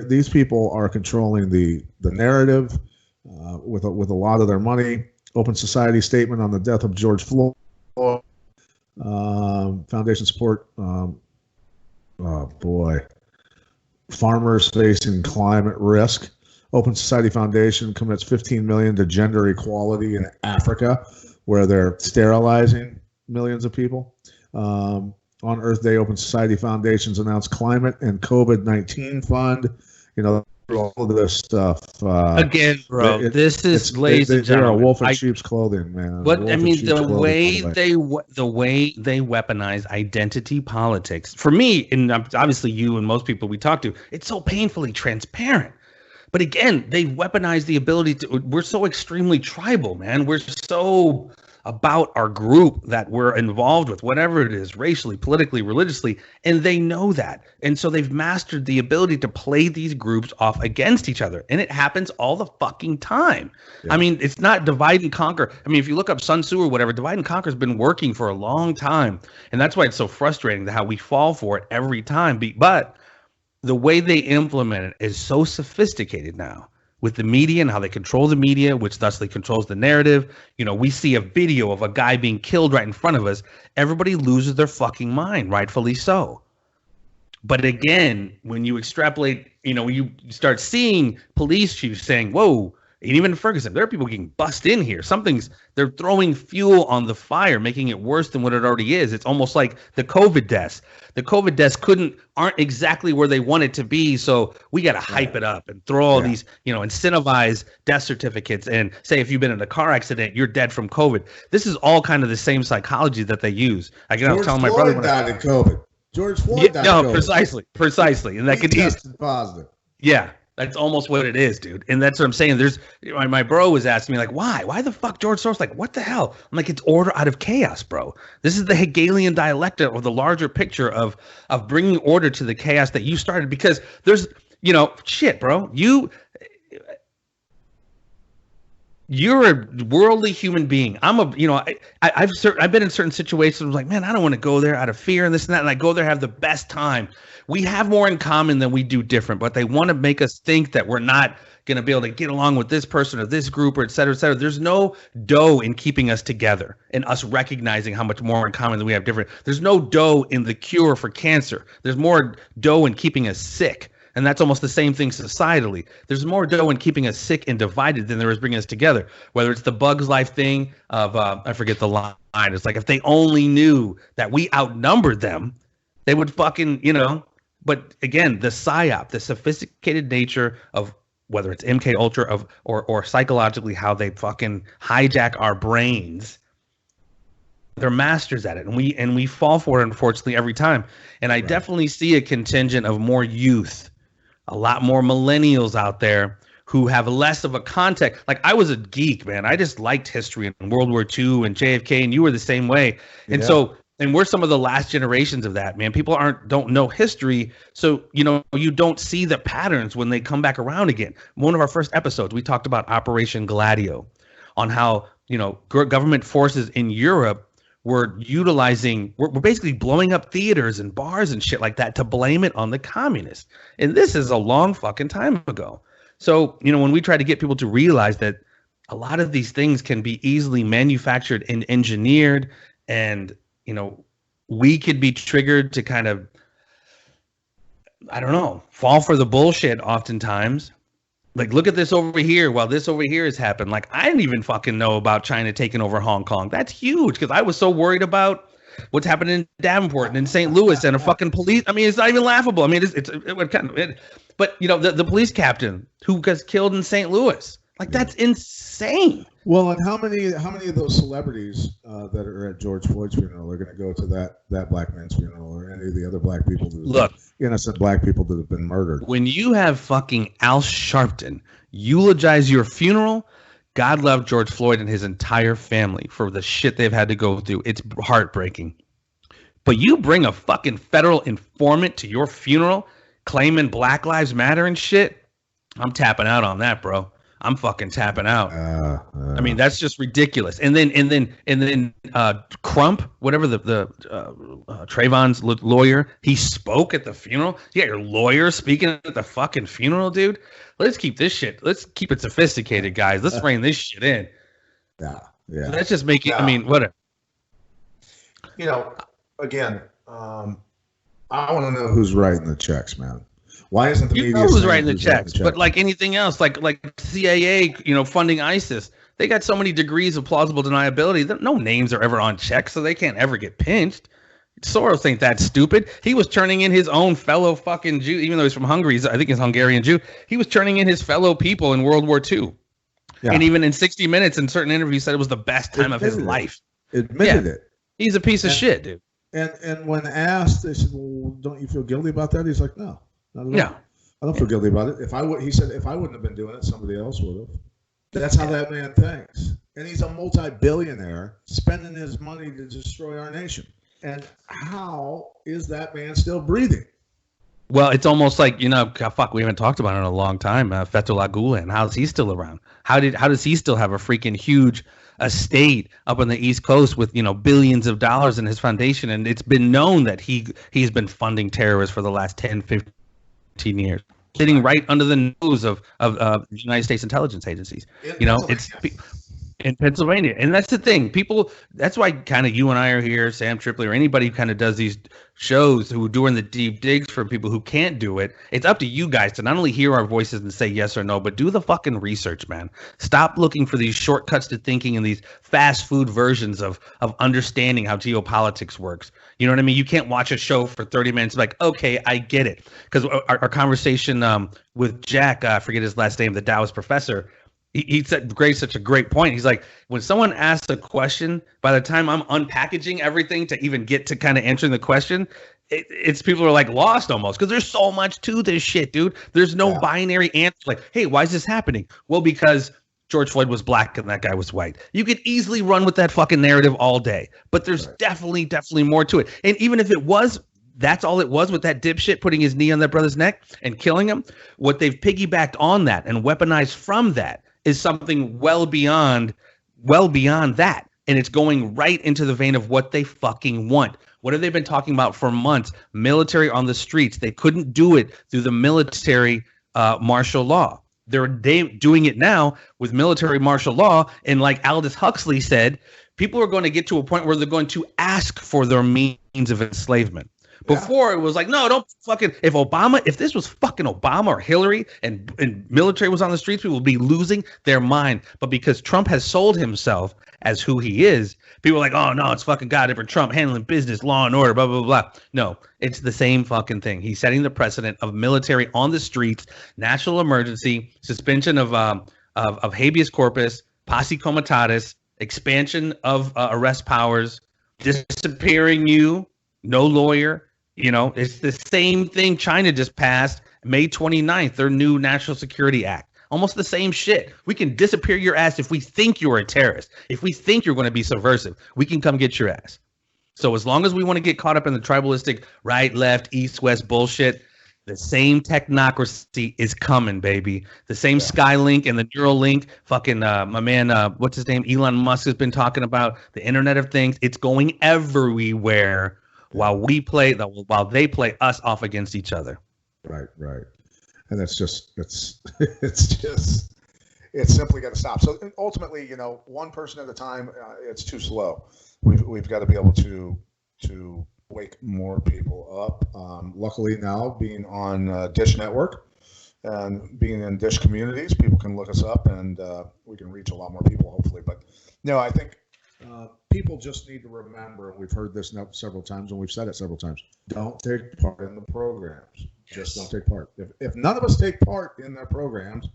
These people are controlling the narrative with a lot of their money. Open Society statement on the death of George Floyd. Foundation support. Farmers facing climate risk. Open Society Foundation commits $15 million to gender equality in Africa, where they're sterilizing millions of people. On Earth Day, Open Society Foundations announced climate and COVID-19 fund. All of this stuff. Again, bro, this is, ladies and gentlemen, they're a wolf in sheep's clothing, man. But I mean, the way they weaponize identity politics, for me, and obviously you and most people we talk to, it's so painfully transparent. But again, they've weaponized the ability to. We're so extremely tribal, man. We're so about our group that we're involved with, whatever it is, racially, politically, religiously, and they know that. And so they've mastered the ability to play these groups off against each other. And it happens all the fucking time. Yeah. I mean, it's not divide and conquer. I mean, if you look up Sun Tzu or whatever, divide and conquer has been working for a long time. And that's why it's so frustrating how we fall for it every time. But the way they implement it is so sophisticated now. With the media and how they control the media, which thusly controls the narrative. We see a video of a guy being killed right in front of us. Everybody loses their fucking mind, rightfully so. But again, when you extrapolate, you start seeing police chiefs saying, whoa, and even in Ferguson, there are people getting bust in here. They're throwing fuel on the fire, making it worse than what it already is. It's almost like the COVID deaths. The COVID deaths aren't exactly where they want it to be. So we got to hype it up and throw all these, incentivize death certificates and say, if you've been in a car accident, you're dead from COVID. This is all kind of the same psychology that they use. I was telling my brother. Died of COVID. George Floyd died of COVID. Precisely. And that could be tested positive. Yeah. That's almost what it is, dude. And that's what I'm saying. My bro was asking me, like, why? Why the fuck George Soros? Like, what the hell? I'm like, it's order out of chaos, bro. This is the Hegelian dialectic of the larger picture of bringing order to the chaos that you started. Because there's, shit, bro. You're a worldly human being. I've been in certain situations like, man, I don't want to go there out of fear and this and that. And I go there, have the best time. We have more in common than we do different, but they want to make us think that we're not going to be able to get along with this person or this group or et cetera, et cetera. There's no dough in keeping us together and us recognizing how much more in common than we have different. There's no dough in the cure for cancer. There's more dough in keeping us sick. And that's almost the same thing societally. There's more dough in keeping us sick and divided than there is bringing us together. Whether it's the Bugs Life thing of, I forget the line. It's like, if they only knew that we outnumbered them, they would fucking, But again, the psyop, the sophisticated nature of whether it's MK Ultra or psychologically how they fucking hijack our brains, they're masters at it, and we fall for it, unfortunately, every time. And I definitely see a contingent of more youth, a lot more millennials out there who have less of a context. Like, I was a geek, man. I just liked history and World War II and JFK, and you were the same way. And and we're some of the last generations of that, man. People don't know history, so you don't see the patterns when they come back around again. One of our first episodes, we talked about Operation Gladio, on how government forces in Europe were we're basically blowing up theaters and bars and shit like that to blame it on the communists. And this is a long fucking time ago. So when we try to get people to realize that a lot of these things can be easily manufactured and engineered, and we could be triggered to kind of, I don't know, fall for the bullshit oftentimes. Like, look at this over here while this over here has happened. Like, I didn't even fucking know about China taking over Hong Kong. That's huge, because I was so worried about what's happening in Davenport and in St. Louis and a fucking police. I mean, it's not even laughable. I mean, but the police captain who gets killed in St. Louis, like, that's insane. Well, and how many of those celebrities that are at George Floyd's funeral are going to go to that black man's funeral, or any of the other black people innocent black people that have been murdered? When you have fucking Al Sharpton eulogize your funeral, God love George Floyd and his entire family for the shit they've had to go through. It's heartbreaking. But you bring a fucking federal informant to your funeral claiming Black Lives Matter and shit, I'm tapping out on that, bro. I'm fucking tapping out. I mean, that's just ridiculous. And then Crump, whatever the Trayvon's lawyer, he spoke at the funeral. Yeah, your lawyer speaking at the fucking funeral, dude. Let's keep this shit. Let's keep it sophisticated, guys. Let's rein this shit in. Yeah, yeah. So that's just making. Yeah. I mean, whatever. Again, I want to know who's writing the checks, man. Why isn't the You media know who's saying writing the checks, checks? but like anything else, like CIA, funding ISIS, they got so many degrees of plausible deniability that no names are ever on checks, so they can't ever get pinched. Soros ain't that stupid. He was turning in his own fellow fucking Jew, even though he's from Hungary. I think he's Hungarian Jew. He was turning in his fellow people in World War II. Yeah. And even in 60 Minutes, in certain interviews, said it was the best time of his life. Admitted it. He's a piece of shit, dude. And when asked, they said, "Well, don't you feel guilty about that?" He's like, "No, no, I don't feel guilty about it. He said, if I wouldn't have been doing it, somebody else would have." That's how that man thinks. And he's a multi-billionaire spending his money to destroy our nation. And how is that man still breathing? Well, it's almost like, we haven't talked about it in a long time. Fethullah Gulen, how's he still around? How does he still have a freaking huge estate up on the East Coast with, billions of dollars in his foundation? And it's been known that he's been funding terrorists for the last 10, 15 years, sitting right under the nose of the United States intelligence agencies. It's in Pennsylvania. And that's the thing. People, that's why kind of you and I are here, Sam Tripoli, or anybody who kind of does these shows who are doing the deep digs for people who can't do it. It's up to you guys to not only hear our voices and say yes or no, but do the fucking research, man. Stop looking for these shortcuts to thinking and these fast food versions of understanding how geopolitics works. You know what I mean? You can't watch a show for 30 minutes like, okay, I get it. Because our conversation with Jack, I forget his last name, the Taoist professor, he said such a great point. He's like, when someone asks a question, by the time I'm unpackaging everything to even get to kind of answering the question, it's people are like lost almost because there's so much to this shit, dude. There's no binary answer. Like, hey, why is this happening? Well, because George Floyd was black and that guy was white. You could easily run with that fucking narrative all day, but there's definitely more to it. And even if it was, that's all it was with that dipshit putting his knee on that brother's neck and killing him. What they've piggybacked on that and weaponized from that is something well beyond that. And it's going right into the vein of what they fucking want. What have they been talking about for months? Military on the streets. They couldn't do it through the military martial law. They're doing it now with military martial law. And like Aldous Huxley said, people are going to get to a point where they're going to ask for their means of enslavement. Before it was like, no, don't fucking, if this was fucking Obama or Hillary and military was on the streets, people would be losing their mind. But because Trump has sold himself as who he is, people are like, oh no, it's fucking goddamn Trump handling business, law and order, blah, blah, blah. No, it's the same fucking thing. He's setting the precedent of military on the streets, national emergency, suspension of habeas corpus, posse comitatus, expansion of arrest powers, disappearing you, no lawyer. It's the same thing China just passed May 29th, their new National Security Act. Almost the same shit. We can disappear your ass if we think you're a terrorist. If we think you're going to be subversive, we can come get your ass. So as long as we want to get caught up in the tribalistic right, left, east, west bullshit, the same technocracy is coming, baby. The same Skylink and the Neuralink, fucking my man, what's his name? Elon Musk has been talking about the Internet of Things. It's going everywhere. While they play us off against each other. Right. And it's simply got to stop. So ultimately, one person at a time, it's too slow. We've got to be able to wake more people up. Luckily now, being on Dish Network and being in Dish communities, people can look us up and we can reach a lot more people, hopefully. But no, I think people just need to remember, and we've heard this now several times, and we've said it several times, don't take part in the programs. Just don't take part. If none of us take part in their programs,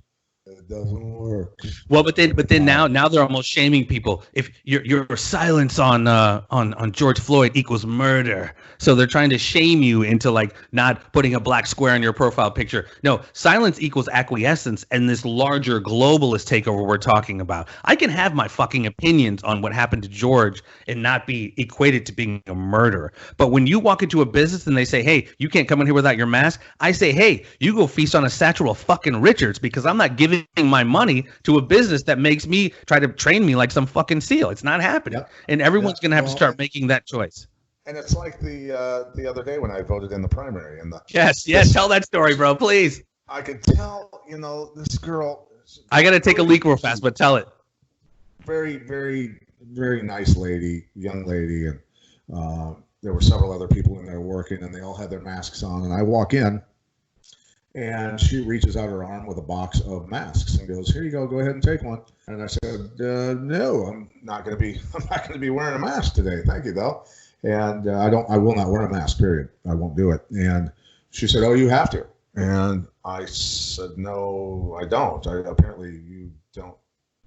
it doesn't work. Well, but then now they're almost shaming people. If your silence on George Floyd equals murder, so they're trying to shame you into like not putting a black square in your profile picture. No, silence equals acquiescence, and this larger globalist takeover we're talking about. I can have my fucking opinions on what happened to George and not be equated to being a murderer. But when you walk into a business and they say, "Hey, you can't come in here without your mask," I say, "Hey, you go feast on a satchel of fucking Richards because I'm not giving my money to a business that makes me try to train me like some fucking SEAL." It's not happening. Yep. And everyone's going to have to start making that choice. And it's like the other day when I voted in the primary. Yes, tell that story, bro, please. I could tell, this girl. I got to take a leak real fast, but tell it. very, very, very nice lady, young lady, and there were several other people in there working, and they all had their masks on. And I walk in, and she reaches out her arm with a box of masks and goes, "Here you go. Go ahead and take one." And I said, "No, I'm not going to be wearing a mask today. Thank you, though." And I will not wear a mask. Period. I won't do it. And she said, "Oh, you have to." And I said, "No, I don't. Apparently, you don't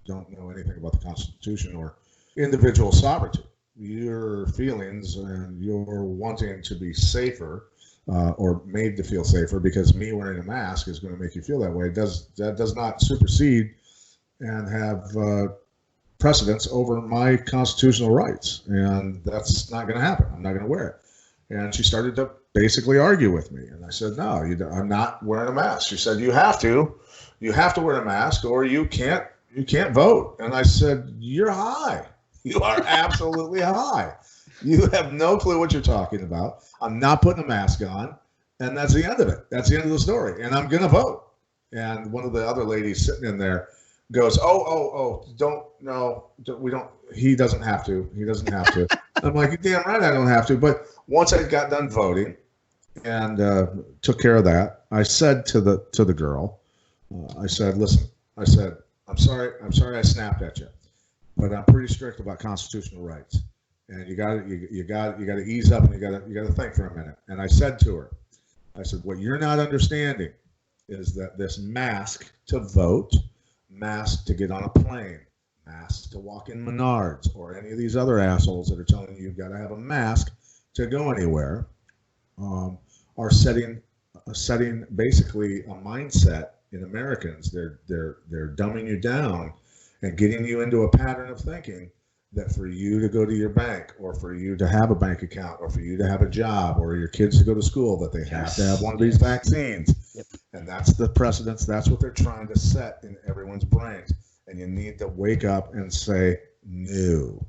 know anything about the Constitution or individual sovereignty. Your feelings and your wanting to be safer, or made to feel safer, because me wearing a mask is going to make you feel that way. That does not supersede and have precedence over my constitutional rights, and that's not going to happen. I'm not going to wear it." And she started to basically argue with me, and I said, "No, I'm not wearing a mask." She said, "You have to wear a mask, or you can't vote." And I said, "You're high. You are absolutely high. You have no clue what you're talking about. I'm not putting a mask on." And that's the end of it. That's the end of the story. And I'm going to vote. And one of the other ladies sitting in there goes, "Oh, we don't, he doesn't have to. He doesn't have to." I'm like, "You're damn right I don't have to." But once I got done voting and took care of that, I said to the girl, I said, "Listen," I said, I'm sorry I snapped at you, but I'm pretty strict about constitutional rights. And you got to ease up, and you got to think for a minute." And I said to her, I said, "What you're not understanding is that this mask to vote, mask to get on a plane, mask to walk in Menards, or any of these other assholes that are telling you've got to have a mask to go anywhere, are setting basically a mindset in Americans. They're dumbing you down and getting you into a pattern of thinking that for you to go to your bank, or for you to have a bank account, or for you to have a job, or your kids to go to school, that they have to have one of these vaccines." Yep. And that's the precedence. That's what they're trying to set in everyone's brains. And you need to wake up and say, "No,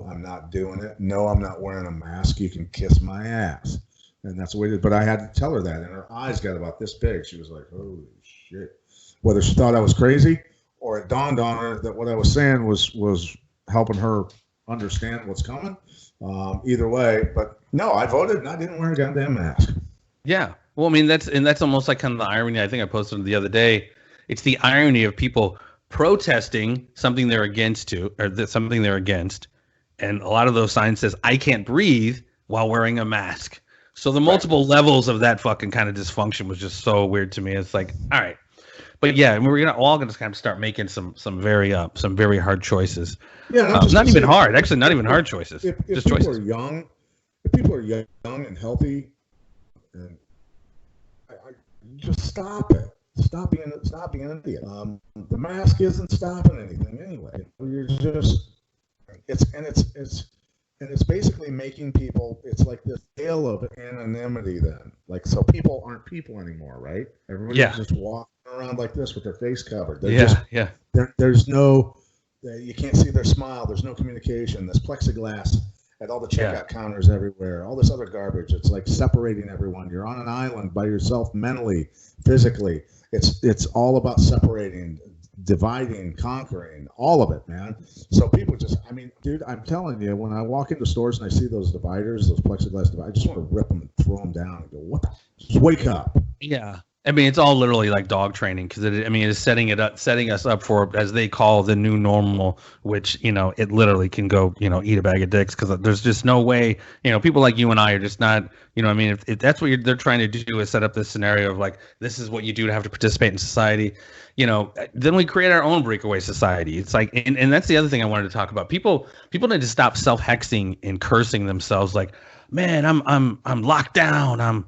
I'm not doing it. No, I'm not wearing a mask. You can kiss my ass." And that's the way it is. But I had to tell her that, and her eyes got about this big. She was like, "Holy shit." Whether she thought I was crazy, or it dawned on her that what I was saying was helping her understand what's coming. Either way, but no, I voted and I didn't wear a goddamn mask. Yeah. Well, I mean, that's almost like kind of the irony. I think I posted the other day. It's the irony of people protesting something they're against, and a lot of those signs says, "I can't breathe," while wearing a mask. So the multiple levels of that fucking kind of dysfunction was just so weird to me. It's like, all right. But yeah, we're all gonna kind of start making some very hard choices. Yeah, not even hard. Actually, not even hard choices. If just people choices. are young, if people are young and healthy, and just stop it. Stop being an idiot. The mask isn't stopping anything anyway. You're just it's basically making people. It's like this scale of anonymity. Then, like, so people aren't people anymore, right? Everybody's just walking around like this with their face covered. There's no, you can't see their smile. There's no communication. There's plexiglass at all the checkout counters everywhere. All this other garbage. It's like separating everyone. You're on an island by yourself, mentally, physically. It's all about separating, dividing, conquering, all of it, man. So people just, I mean, dude, I'm telling you, when I walk into stores and I see those dividers, those plexiglass dividers, I just want to rip them and throw them down and go, what the, just wake up. Yeah. I mean, it's all literally like dog training, because it's setting us up for, as they call, the new normal, which, it literally can go, eat a bag of dicks, because there's just no way, people like you and I are just not, if that's what they're trying to do, is set up this scenario of like, this is what you do to have to participate in society, then we create our own breakaway society. It's like, and that's the other thing I wanted to talk about. People need to stop self-hexing and cursing themselves like, man, I'm locked down.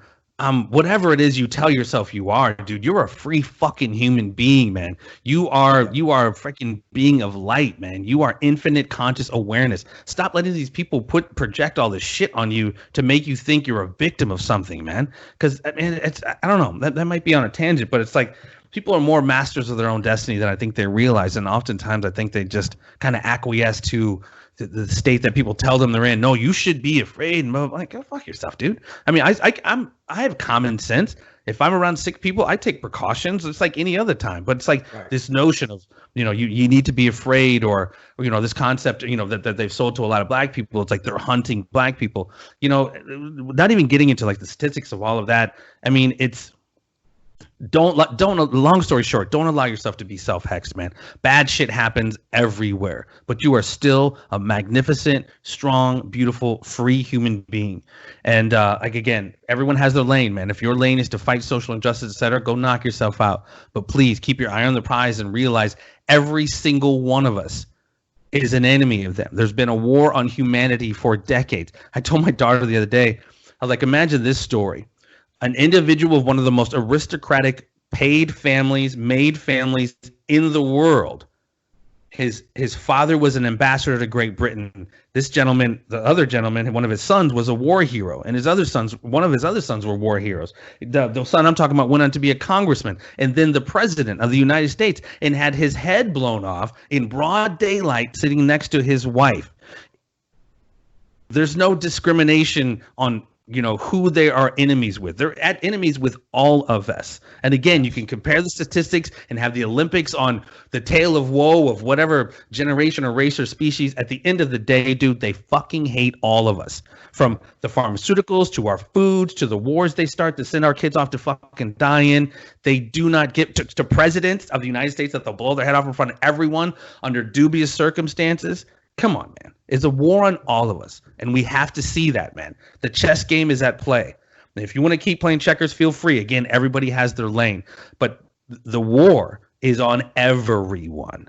Whatever it is you tell yourself you are, dude, you're a free fucking human being, man. You are a freaking being of light, man. You are infinite conscious awareness. Stop letting these people project all this shit on you to make you think you're a victim of something, man. Because I mean, I don't know, that might be on a tangent, but it's like people are more masters of their own destiny than I think they realize, and oftentimes I think they just kind of acquiesce to the state that people tell them they're in. No, you should be afraid. And I'm like, go fuck yourself, dude. I mean, I have common sense. If I'm around sick people, I take precautions. It's like any other time. But it's like this notion of, you need to be afraid, or this concept, that they've sold to a lot of black people. It's like they're hunting black people. Not even getting into like the statistics of all of that. I mean, long story short, don't allow yourself to be self-hexed, man. Bad shit happens everywhere, but you are still a magnificent, strong, beautiful, free human being. And again, everyone has their lane, man. If your lane is to fight social injustice, etc., go knock yourself out. But please keep your eye on the prize and realize every single one of us is an enemy of them. There's been a war on humanity for decades. I told my daughter the other day, I was like, imagine this story. An individual of one of the most aristocratic made families in the world. His father was an ambassador to Great Britain. This gentleman, the other gentleman, one of his sons was a war hero, and one of his other sons were war heroes. The son I'm talking about went on to be a congressman, and then the president of the United States, and had his head blown off in broad daylight sitting next to his wife. There's no discrimination on who they are enemies with. They're at enemies with all of us. And again, you can compare the statistics and have the Olympics on the tale of woe of whatever generation or race or species. At the end of the day, dude, they fucking hate all of us. From the pharmaceuticals to our foods to the wars they start to send our kids off to fucking die in. They do not get to presidents of the United States that they'll blow their head off in front of everyone under dubious circumstances. Come on, man. It's a war on all of us, and we have to see that, man. The chess game is at play. And if you want to keep playing checkers, feel free. Again, everybody has their lane, but the war is on everyone.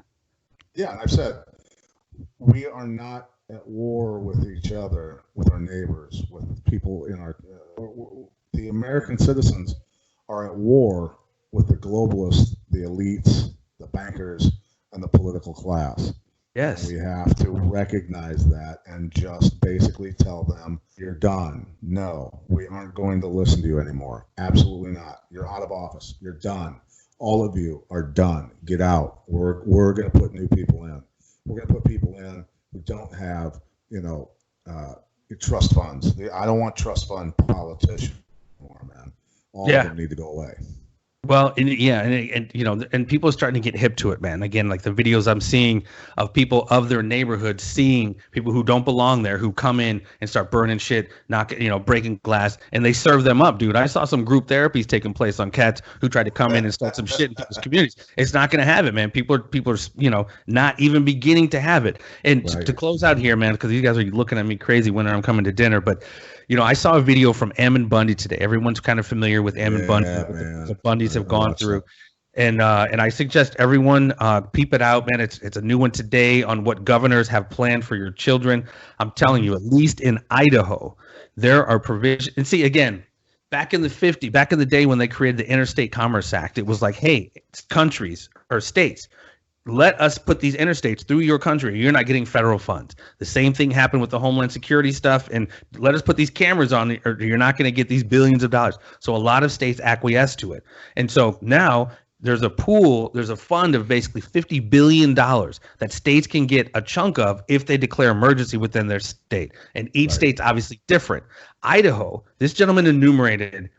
Yeah, I've said we are not at war with each other, with our neighbors, with people in our. The American citizens are at war with the globalists, the elites, the bankers, and the political class. Yes. We have to recognize that and just basically tell them, you're done. No, we aren't going to listen to you anymore. Absolutely not. You're out of office. You're done. All of you are done. Get out. We're going to put new people in. We're going to put people in who don't have, trust funds. I don't want trust fund politicians anymore, man. All of them need to go away. Well, and people are starting to get hip to it, man. Again, like the videos I'm seeing of people of their neighborhood seeing people who don't belong there, who come in and start burning shit, breaking glass, and they serve them up, dude. I saw some group therapies taking place on cats who tried to come in and start some shit in people's communities. It's not going to have it, man. People are, not even beginning to have it. And to close out here, man, because these guys are looking at me crazy when I'm coming to dinner, but. I saw a video from Ammon Bundy today. Everyone's kind of familiar with Ammon Bundy. The Bundys have gone through. And I suggest everyone peep it out, man. It's a new one today on what governors have planned for your children. I'm telling you, at least in Idaho, there are provisions. And see, again, back in the day when they created the Interstate Commerce Act, it was like, hey, countries or states, let us put these interstates through your country. You're not getting federal funds. The same thing happened with the Homeland Security stuff. And let us put these cameras on, or you're not going to get these billions of dollars. So a lot of states acquiesce to it. And so now there's a fund of basically $50 billion that states can get a chunk of if they declare emergency within their state. And each state's obviously different. Idaho, this gentleman enumerated,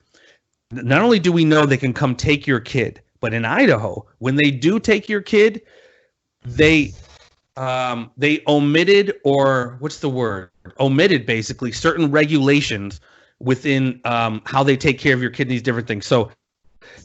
not only do we know they can come take your kid, but in Idaho, when they do take your kid, they omitted, or what's the word? Omitted basically certain regulations within how they take care of your kid, these different things. So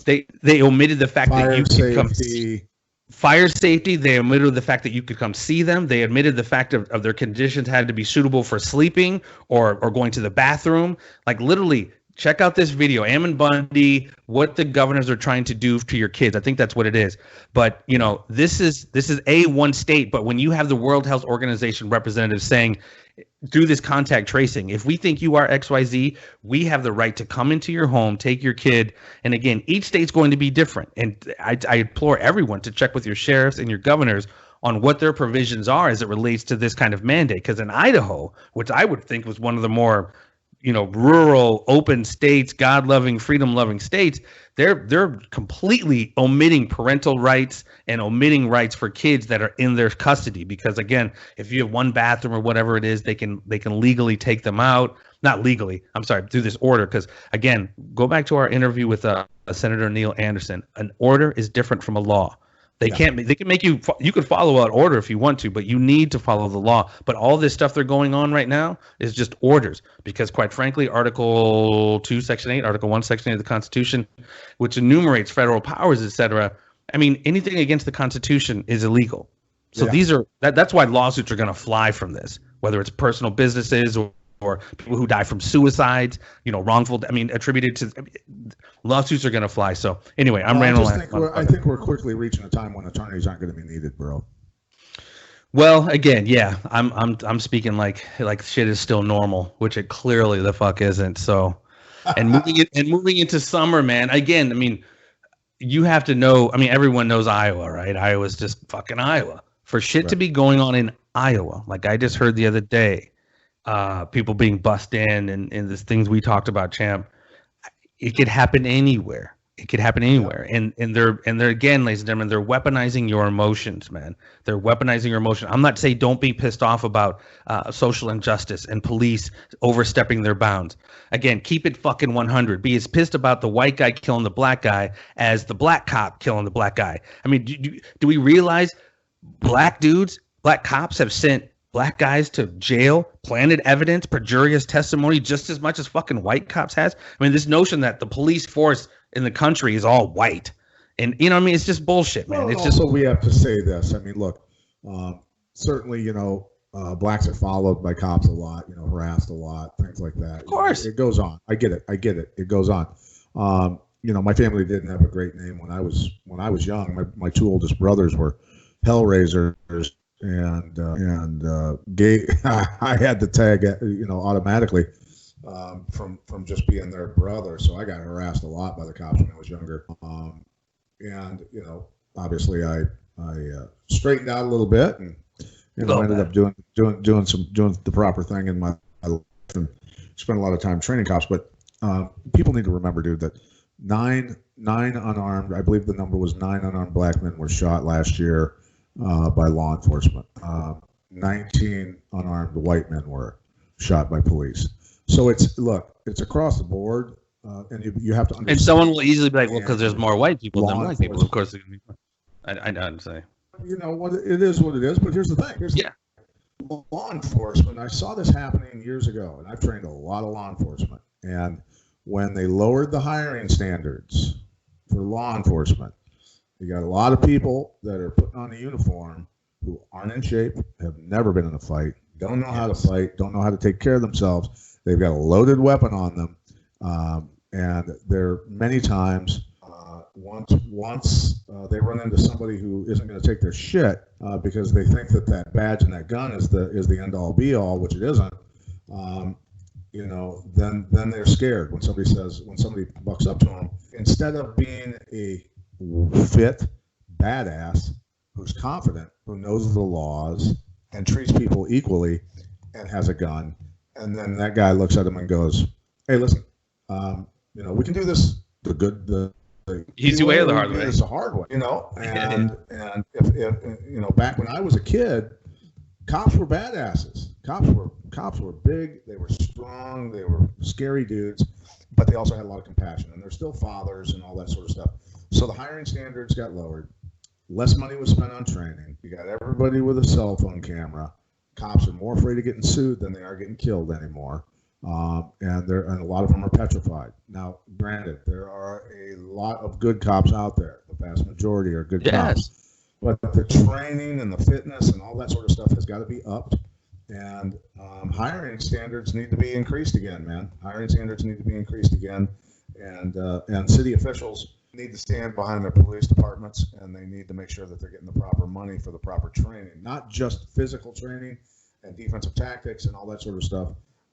they omitted the fact that you could come see fire safety. They omitted the fact that you could come see them. They admitted the fact of their conditions had to be suitable for sleeping or going to the bathroom. Like literally. Check out this video, Ammon Bundy, what the governors are trying to do to your kids. I think that's what it is. But, this is one state. But when you have the World Health Organization representatives saying, do this contact tracing, if we think you are XYZ, we have the right to come into your home, take your kid. And again, each state's going to be different. And I implore everyone to check with your sheriffs and your governors on what their provisions are as it relates to this kind of mandate. Because in Idaho, which I would think was one of the more rural, open states, God-loving, freedom-loving states, they're completely omitting parental rights and omitting rights for kids that are in their custody. Because again, if you have one bathroom or whatever it is, they can legally take them out. Not legally, I'm sorry, through this order. Because again, go back to our interview with Senator Neil Anderson. An order is different from a law. They can make you could follow an order if you want to, but you need to follow the law. But all this stuff they're going on right now is just orders, because quite frankly, Article 2, Section 8, Article 1, Section 8 of the Constitution, which enumerates federal powers, etc. I mean, anything against the Constitution is illegal. So that's why lawsuits are going to fly from this, whether it's personal businesses or people who die from suicides, wrongful, attributed to, lawsuits are going to fly. So anyway, I'm rambling. I think we're quickly reaching a time when attorneys aren't going to be needed, bro. Well, again, yeah, I'm speaking like shit is still normal, which it clearly the fuck isn't. So, and moving into summer, man. Again, you have to know. Everyone knows Iowa, right? Iowa's just fucking Iowa. For shit to be going on in Iowa, like I just heard the other day, people being bussed in and these things we talked about, champ. It could happen anywhere. It could happen anywhere. And they're again, ladies and gentlemen, they're weaponizing your emotions, man. They're weaponizing your emotion. I'm not saying don't be pissed off about social injustice and police overstepping their bounds. Again, keep it fucking 100. Be as pissed about the white guy killing the black guy as the black cop killing the black guy. Do we realize black cops have sent black guys to jail, planted evidence, perjurious testimony just as much as fucking white cops has? This notion that the police force in the country is all white, and it's just bullshit, man. Well, it's also, we have to say this. Look, certainly, blacks are followed by cops a lot, harassed a lot, things like that. Of course, it goes on. I get it. It goes on. My family didn't have a great name when I was young. My two oldest brothers were hellraisers. And gay. I had the tag, automatically from just being their brother. So I got harassed a lot by the cops when I was younger. Obviously I straightened out a little bit and ended up doing the proper thing in my life and spent a lot of time training cops. But people need to remember, dude, that nine unarmed. I believe the number was 9 unarmed black men were shot last year. By law enforcement. 19 unarmed white men were shot by police. So it's across the board, and you have to understand. And someone will easily be like, well, because there's more white people than black people. Of course, I'd say. What it is, what it is. But here's the thing. Law enforcement. I saw this happening years ago, and I've trained a lot of law enforcement. And when they lowered the hiring standards for law enforcement, you got a lot of people that are putting on a uniform who aren't in shape, have never been in a fight, don't know how to fight, don't know how to take care of themselves. They've got a loaded weapon on them, and they're many times once they run into somebody who isn't going to take their shit because they think that badge and that gun is the end all be all, which it isn't. Then they're scared when somebody bucks up to them. Instead of being a fit badass who's confident, who knows the laws and treats people equally and has a gun, and then that guy looks at him and goes, hey, listen, we can do this the easy way or the hard way. It's a hard way, and if back when I was a kid, cops were badasses. Cops were big, they were strong, they were scary dudes, but they also had a lot of compassion, and they're still fathers and all that sort of stuff. So the hiring standards got lowered. Less money was spent on training. You got everybody with a cell phone camera. Cops are more afraid of getting sued than they are getting killed anymore. And a lot of them are petrified. Now, granted, there are a lot of good cops out there. The vast majority are good cops. But the training and the fitness and all that sort of stuff has got to be upped. And hiring standards need to be increased again, man. Hiring standards need to be increased again. And city officials need to stand behind their police departments, and they need to make sure that they're getting the proper money for the proper training, not just physical training and defensive tactics and all that sort of stuff,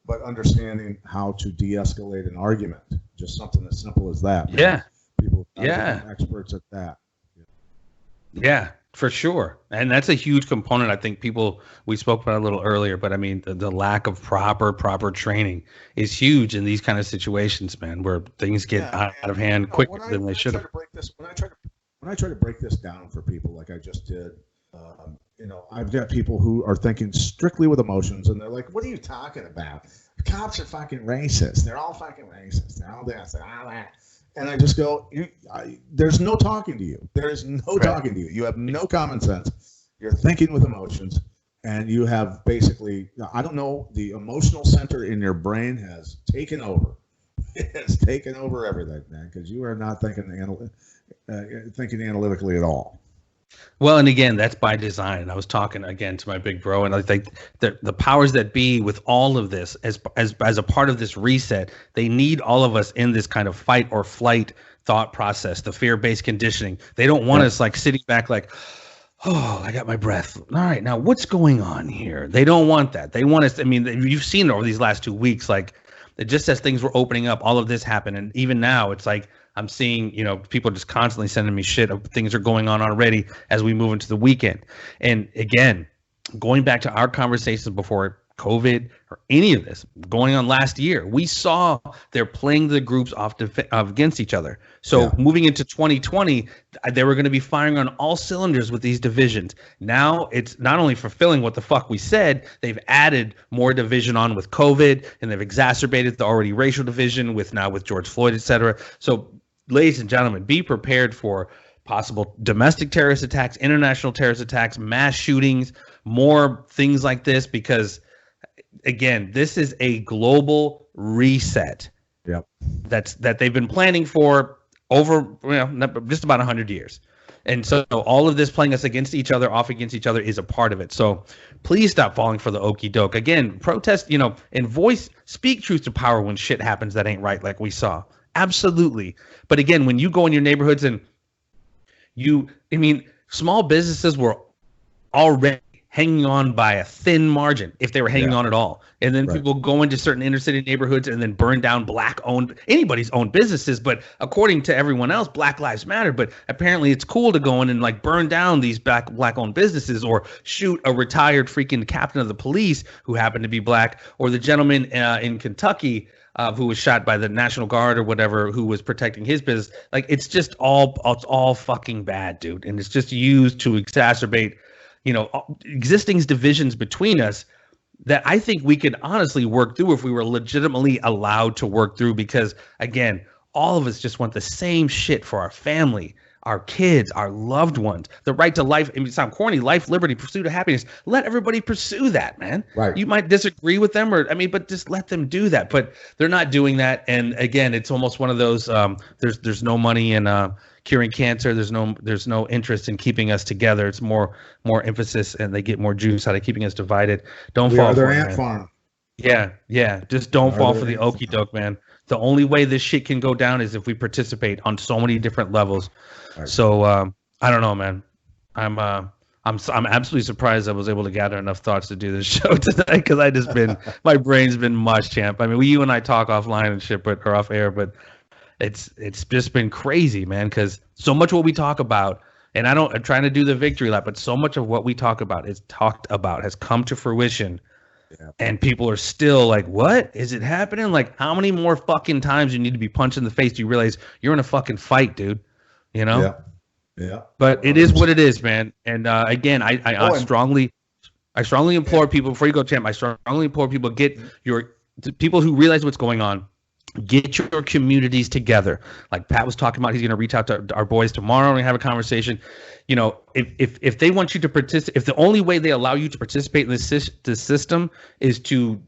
but understanding how to de-escalate an argument. Just something as simple as that. Yeah. People are experts at that. Yeah. For sure. And that's a huge component. I think we spoke about it a little earlier, but I mean, the lack of proper training is huge in these kind of situations, man, where things get out of hand quicker than they should have. When I try to break this down for people like I just did, I've got people who are thinking strictly with emotions, and they're like, what are you talking about? Cops are fucking racist. They're all fucking racist. They're all this and all that. And I just go, there's no talking to you. There is no talking to you. You have no common sense. You're thinking with emotions, and you have basically, I don't know, the emotional center in your brain has taken over. It has taken over everything, man, because you are not thinking analytically at all. Well, and again, that's by design. I was talking again to my big bro, and I think that the powers that be with all of this, as a part of this reset, they need all of us in this kind of fight or flight thought process, the fear-based conditioning. They don't want us like sitting back like, oh, I got my breath. All right, now what's going on here? They don't want that. They want us. I mean, you've seen it over these last 2 weeks, like just as things were opening up, all of this happened, and even now, it's like, I'm seeing, people just constantly sending me shit of things are going on already as we move into the weekend. And again, going back to our conversations before COVID or any of this going on last year, we saw they're playing the groups off against each other. So moving into 2020, they were going to be firing on all cylinders with these divisions. Now it's not only fulfilling what the fuck we said, they've added more division on with COVID, and they've exacerbated the already racial division with George Floyd, et cetera. So ladies and gentlemen, be prepared for possible domestic terrorist attacks, international terrorist attacks, mass shootings, more things like this, because, again, this is a global reset that they've been planning for over just about 100 years. And so all of this playing us against each other, off against each other, is a part of it. So please stop falling for the okie doke. Again, protest, and speak truth to power when shit happens that ain't right, like we saw. Absolutely. But again, when you go in your neighborhoods and small businesses were already hanging on by a thin margin, if they were hanging on at all. And then people go into certain inner city neighborhoods and then burn down anybody's owned businesses. But according to everyone else, Black Lives Matter. But apparently it's cool to go in and like burn down these black owned businesses, or shoot a retired freaking captain of the police who happened to be black, or the gentleman in Kentucky who was shot by the National Guard or whatever, who was protecting his business. Like, it's all fucking bad, dude. And it's just used to exacerbate, existing divisions between us that I think we could honestly work through if we were legitimately allowed to work through. Because again, all of us just want the same shit for our family, our kids, our loved ones, the right to life. I mean, it sounds corny, life, liberty, pursuit of happiness. Let everybody pursue that, man. Right. You might disagree with them, but just let them do that. But they're not doing that. And again, it's almost one of those, there's no money in curing cancer. There's no interest in keeping us together. It's more emphasis, and they get more juice out of keeping us divided. Don't fall for it, man. Yeah. Just don't fall for the okie doke, man. The only way this shit can go down is if we participate on so many different levels. Right. So I don't know, man. I'm absolutely surprised I was able to gather enough thoughts to do this show tonight, because my brain's been mush, champ. I mean, you and I talk offline and shit, or off air, but it's just been crazy, man. Because so much what we talk about, and I'm trying to do the victory lap, but so much of what we talk about has come to fruition. Yeah. And people are still like, what is it happening? Like, how many more fucking times you need to be punched in the face do you realize you're in a fucking fight, dude? Yeah. But it is what it is, man. And again, I strongly implore people, before you go, champ, I strongly implore people, people who realize what's going on, get your communities together. Like Pat was talking about, he's going to reach out to our boys tomorrow and have a conversation. If they want you to participate, if the only way they allow you to participate in this system is to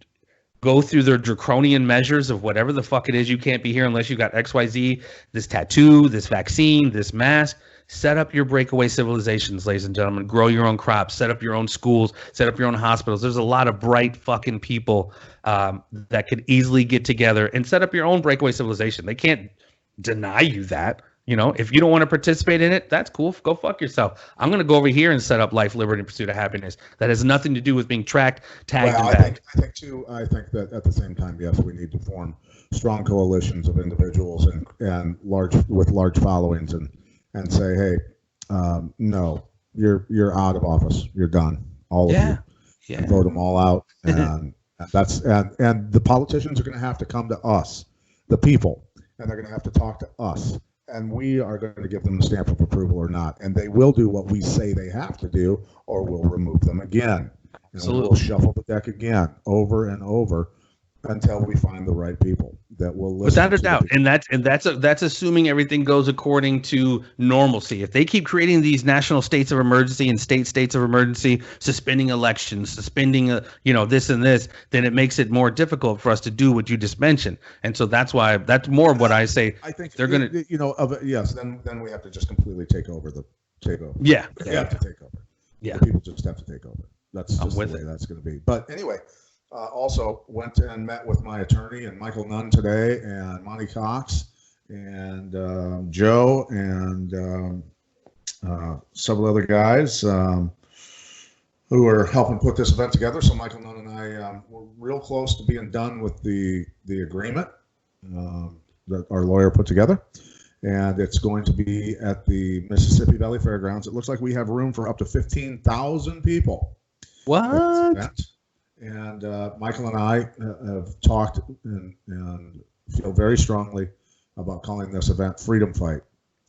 go through their draconian measures of whatever the fuck it is, you can't be here unless you got XYZ, this tattoo, this vaccine, this mask. Set up your breakaway civilizations, ladies and gentlemen. Grow your own crops. Set up your own schools. Set up your own hospitals. There's a lot of bright fucking people that could easily get together and set up your own breakaway civilization. They can't deny you that. If you don't want to participate in it, that's cool. Go fuck yourself. I'm going to go over here and set up life, liberty, and pursuit of happiness. That has nothing to do with being tracked, tagged, and bagged. I think that at the same time, yes, we need to form strong coalitions of individuals and large followings and say, hey, no, you're out of office. You're done. All of you. Yeah. And vote them all out. And and the politicians are going to have to come to us, the people, and they're going to have to talk to us. And we are going to give them the stamp of approval or not. And they will do what we say they have to do, or we'll remove them again. And we'll shuffle the deck again over and over until we find the right people that will listen. Without a doubt, and that's assuming everything goes according to normalcy. If they keep creating these national states of emergency and states of emergency, suspending elections, suspending this and this, then it makes it more difficult for us to do what you just mentioned. And so that's more of what I say. I think they're going to, yes. Then we have to just completely take over. Yeah, we have to take over. Yeah, the people just have to take over. That's just the way that's going to be. But anyway. Also went and met with my attorney and Michael Nunn today, and Monty Cox, and Joe, and several other guys who are helping put this event together. So Michael Nunn and I were real close to being done with the agreement that our lawyer put together, and it's going to be at the Mississippi Valley Fairgrounds. It looks like we have room for up to 15,000 people. What? And Michael and I have talked and feel very strongly about calling this event Freedom Fight.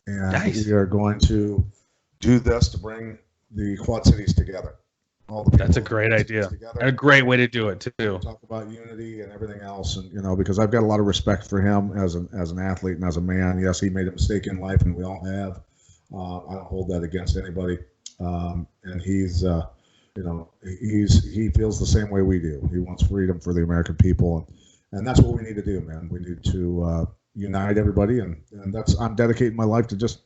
And nice. We are going to do this to bring the Quad Cities together. All the That's a great idea. And a great way to do it too. Talk about unity and everything else, and because I've got a lot of respect for him as an athlete and as a man. Yes, he made a mistake in life, and we all have. I don't hold that against anybody. And he's. He feels the same way we do. He wants freedom for the American people, and that's what we need to do, man. We need to unite everybody, and I'm dedicating my life to just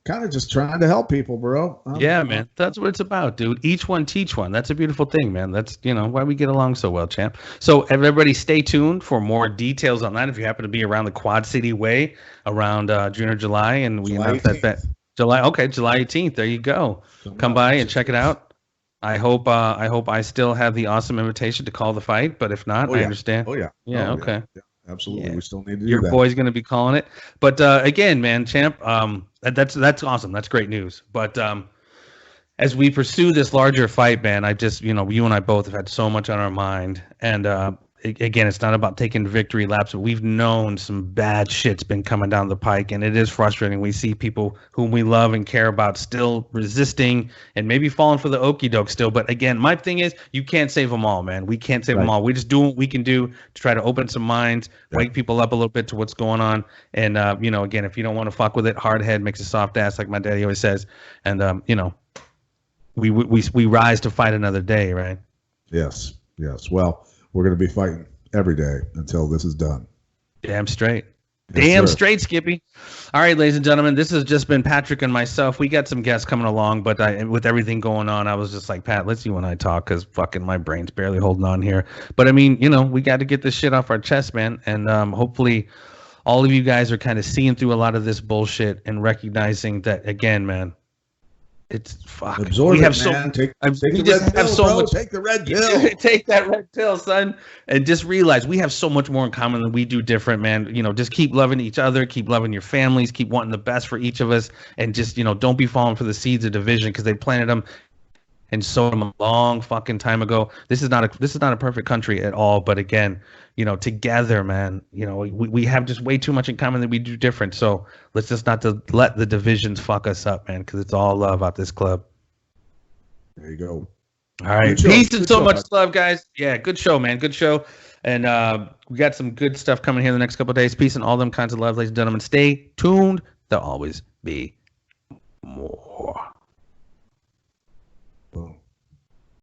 trying to help people, bro. Yeah, man, that's what it's about, dude. Each one teach one. That's a beautiful thing, man. That's why we get along so well, champ. So everybody, stay tuned for more details on that. If you happen to be around the Quad City way around June or July, and we announce that July 18th. There you go. Come by and check it out. I hope I still have the awesome invitation to call the fight, but if not, I understand. Yeah, okay. Yeah, absolutely. Yeah. We still need to do Your that. boy's going to be calling it. But again, man, champ, that's awesome. That's great news. But as we pursue this larger fight, man, I just, you and I both have had so much on our mind, and again, it's not about taking victory laps, but we've known some bad shit's been coming down the pike, and it is frustrating. We see people whom we love and care about still resisting and maybe falling for the okie doke still. But again, my thing is, you can't save them all, man. We can't save them all. We just do what we can do to try to open some minds, wake people up a little bit to what's going on. And, again, if you don't want to fuck with it, hard head makes a soft ass, like my daddy always says. And, we rise to fight another day, right? Yes. Well, we're going to be fighting every day until this is done. Damn straight. Yes, Damn sir. straight, Skippy. All right, ladies and gentlemen, this has just been Patrick and myself. We got some guests coming along, but with everything going on, I was just like, Pat, let's you and I talk, because fucking my brain's barely holding on here. But I mean, we got to get this shit off our chest, man. And hopefully all of you guys are kind of seeing through a lot of this bullshit and recognizing that, again, man, it's fuck. Absorb we have it, so man. Take we the just red have pill, so bro. much. Take the red pill. Take that red pill, son, and just realize we have so much more in common than we do different, man. Just keep loving each other, keep loving your families, keep wanting the best for each of us, and just don't be falling for the seeds of division, because they planted them and sowed them a long fucking time ago. This is not a perfect country at all, but again, together, man, we have just way too much in common that we do different. So let's just not to let the divisions fuck us up, man, because it's all love out this club. There you go. All right. Peace and so much love, guys. Yeah, good show, man. Good show. And we got some good stuff coming here the next couple of days. Peace and all them kinds of love, ladies and gentlemen. Stay tuned. There'll always be more.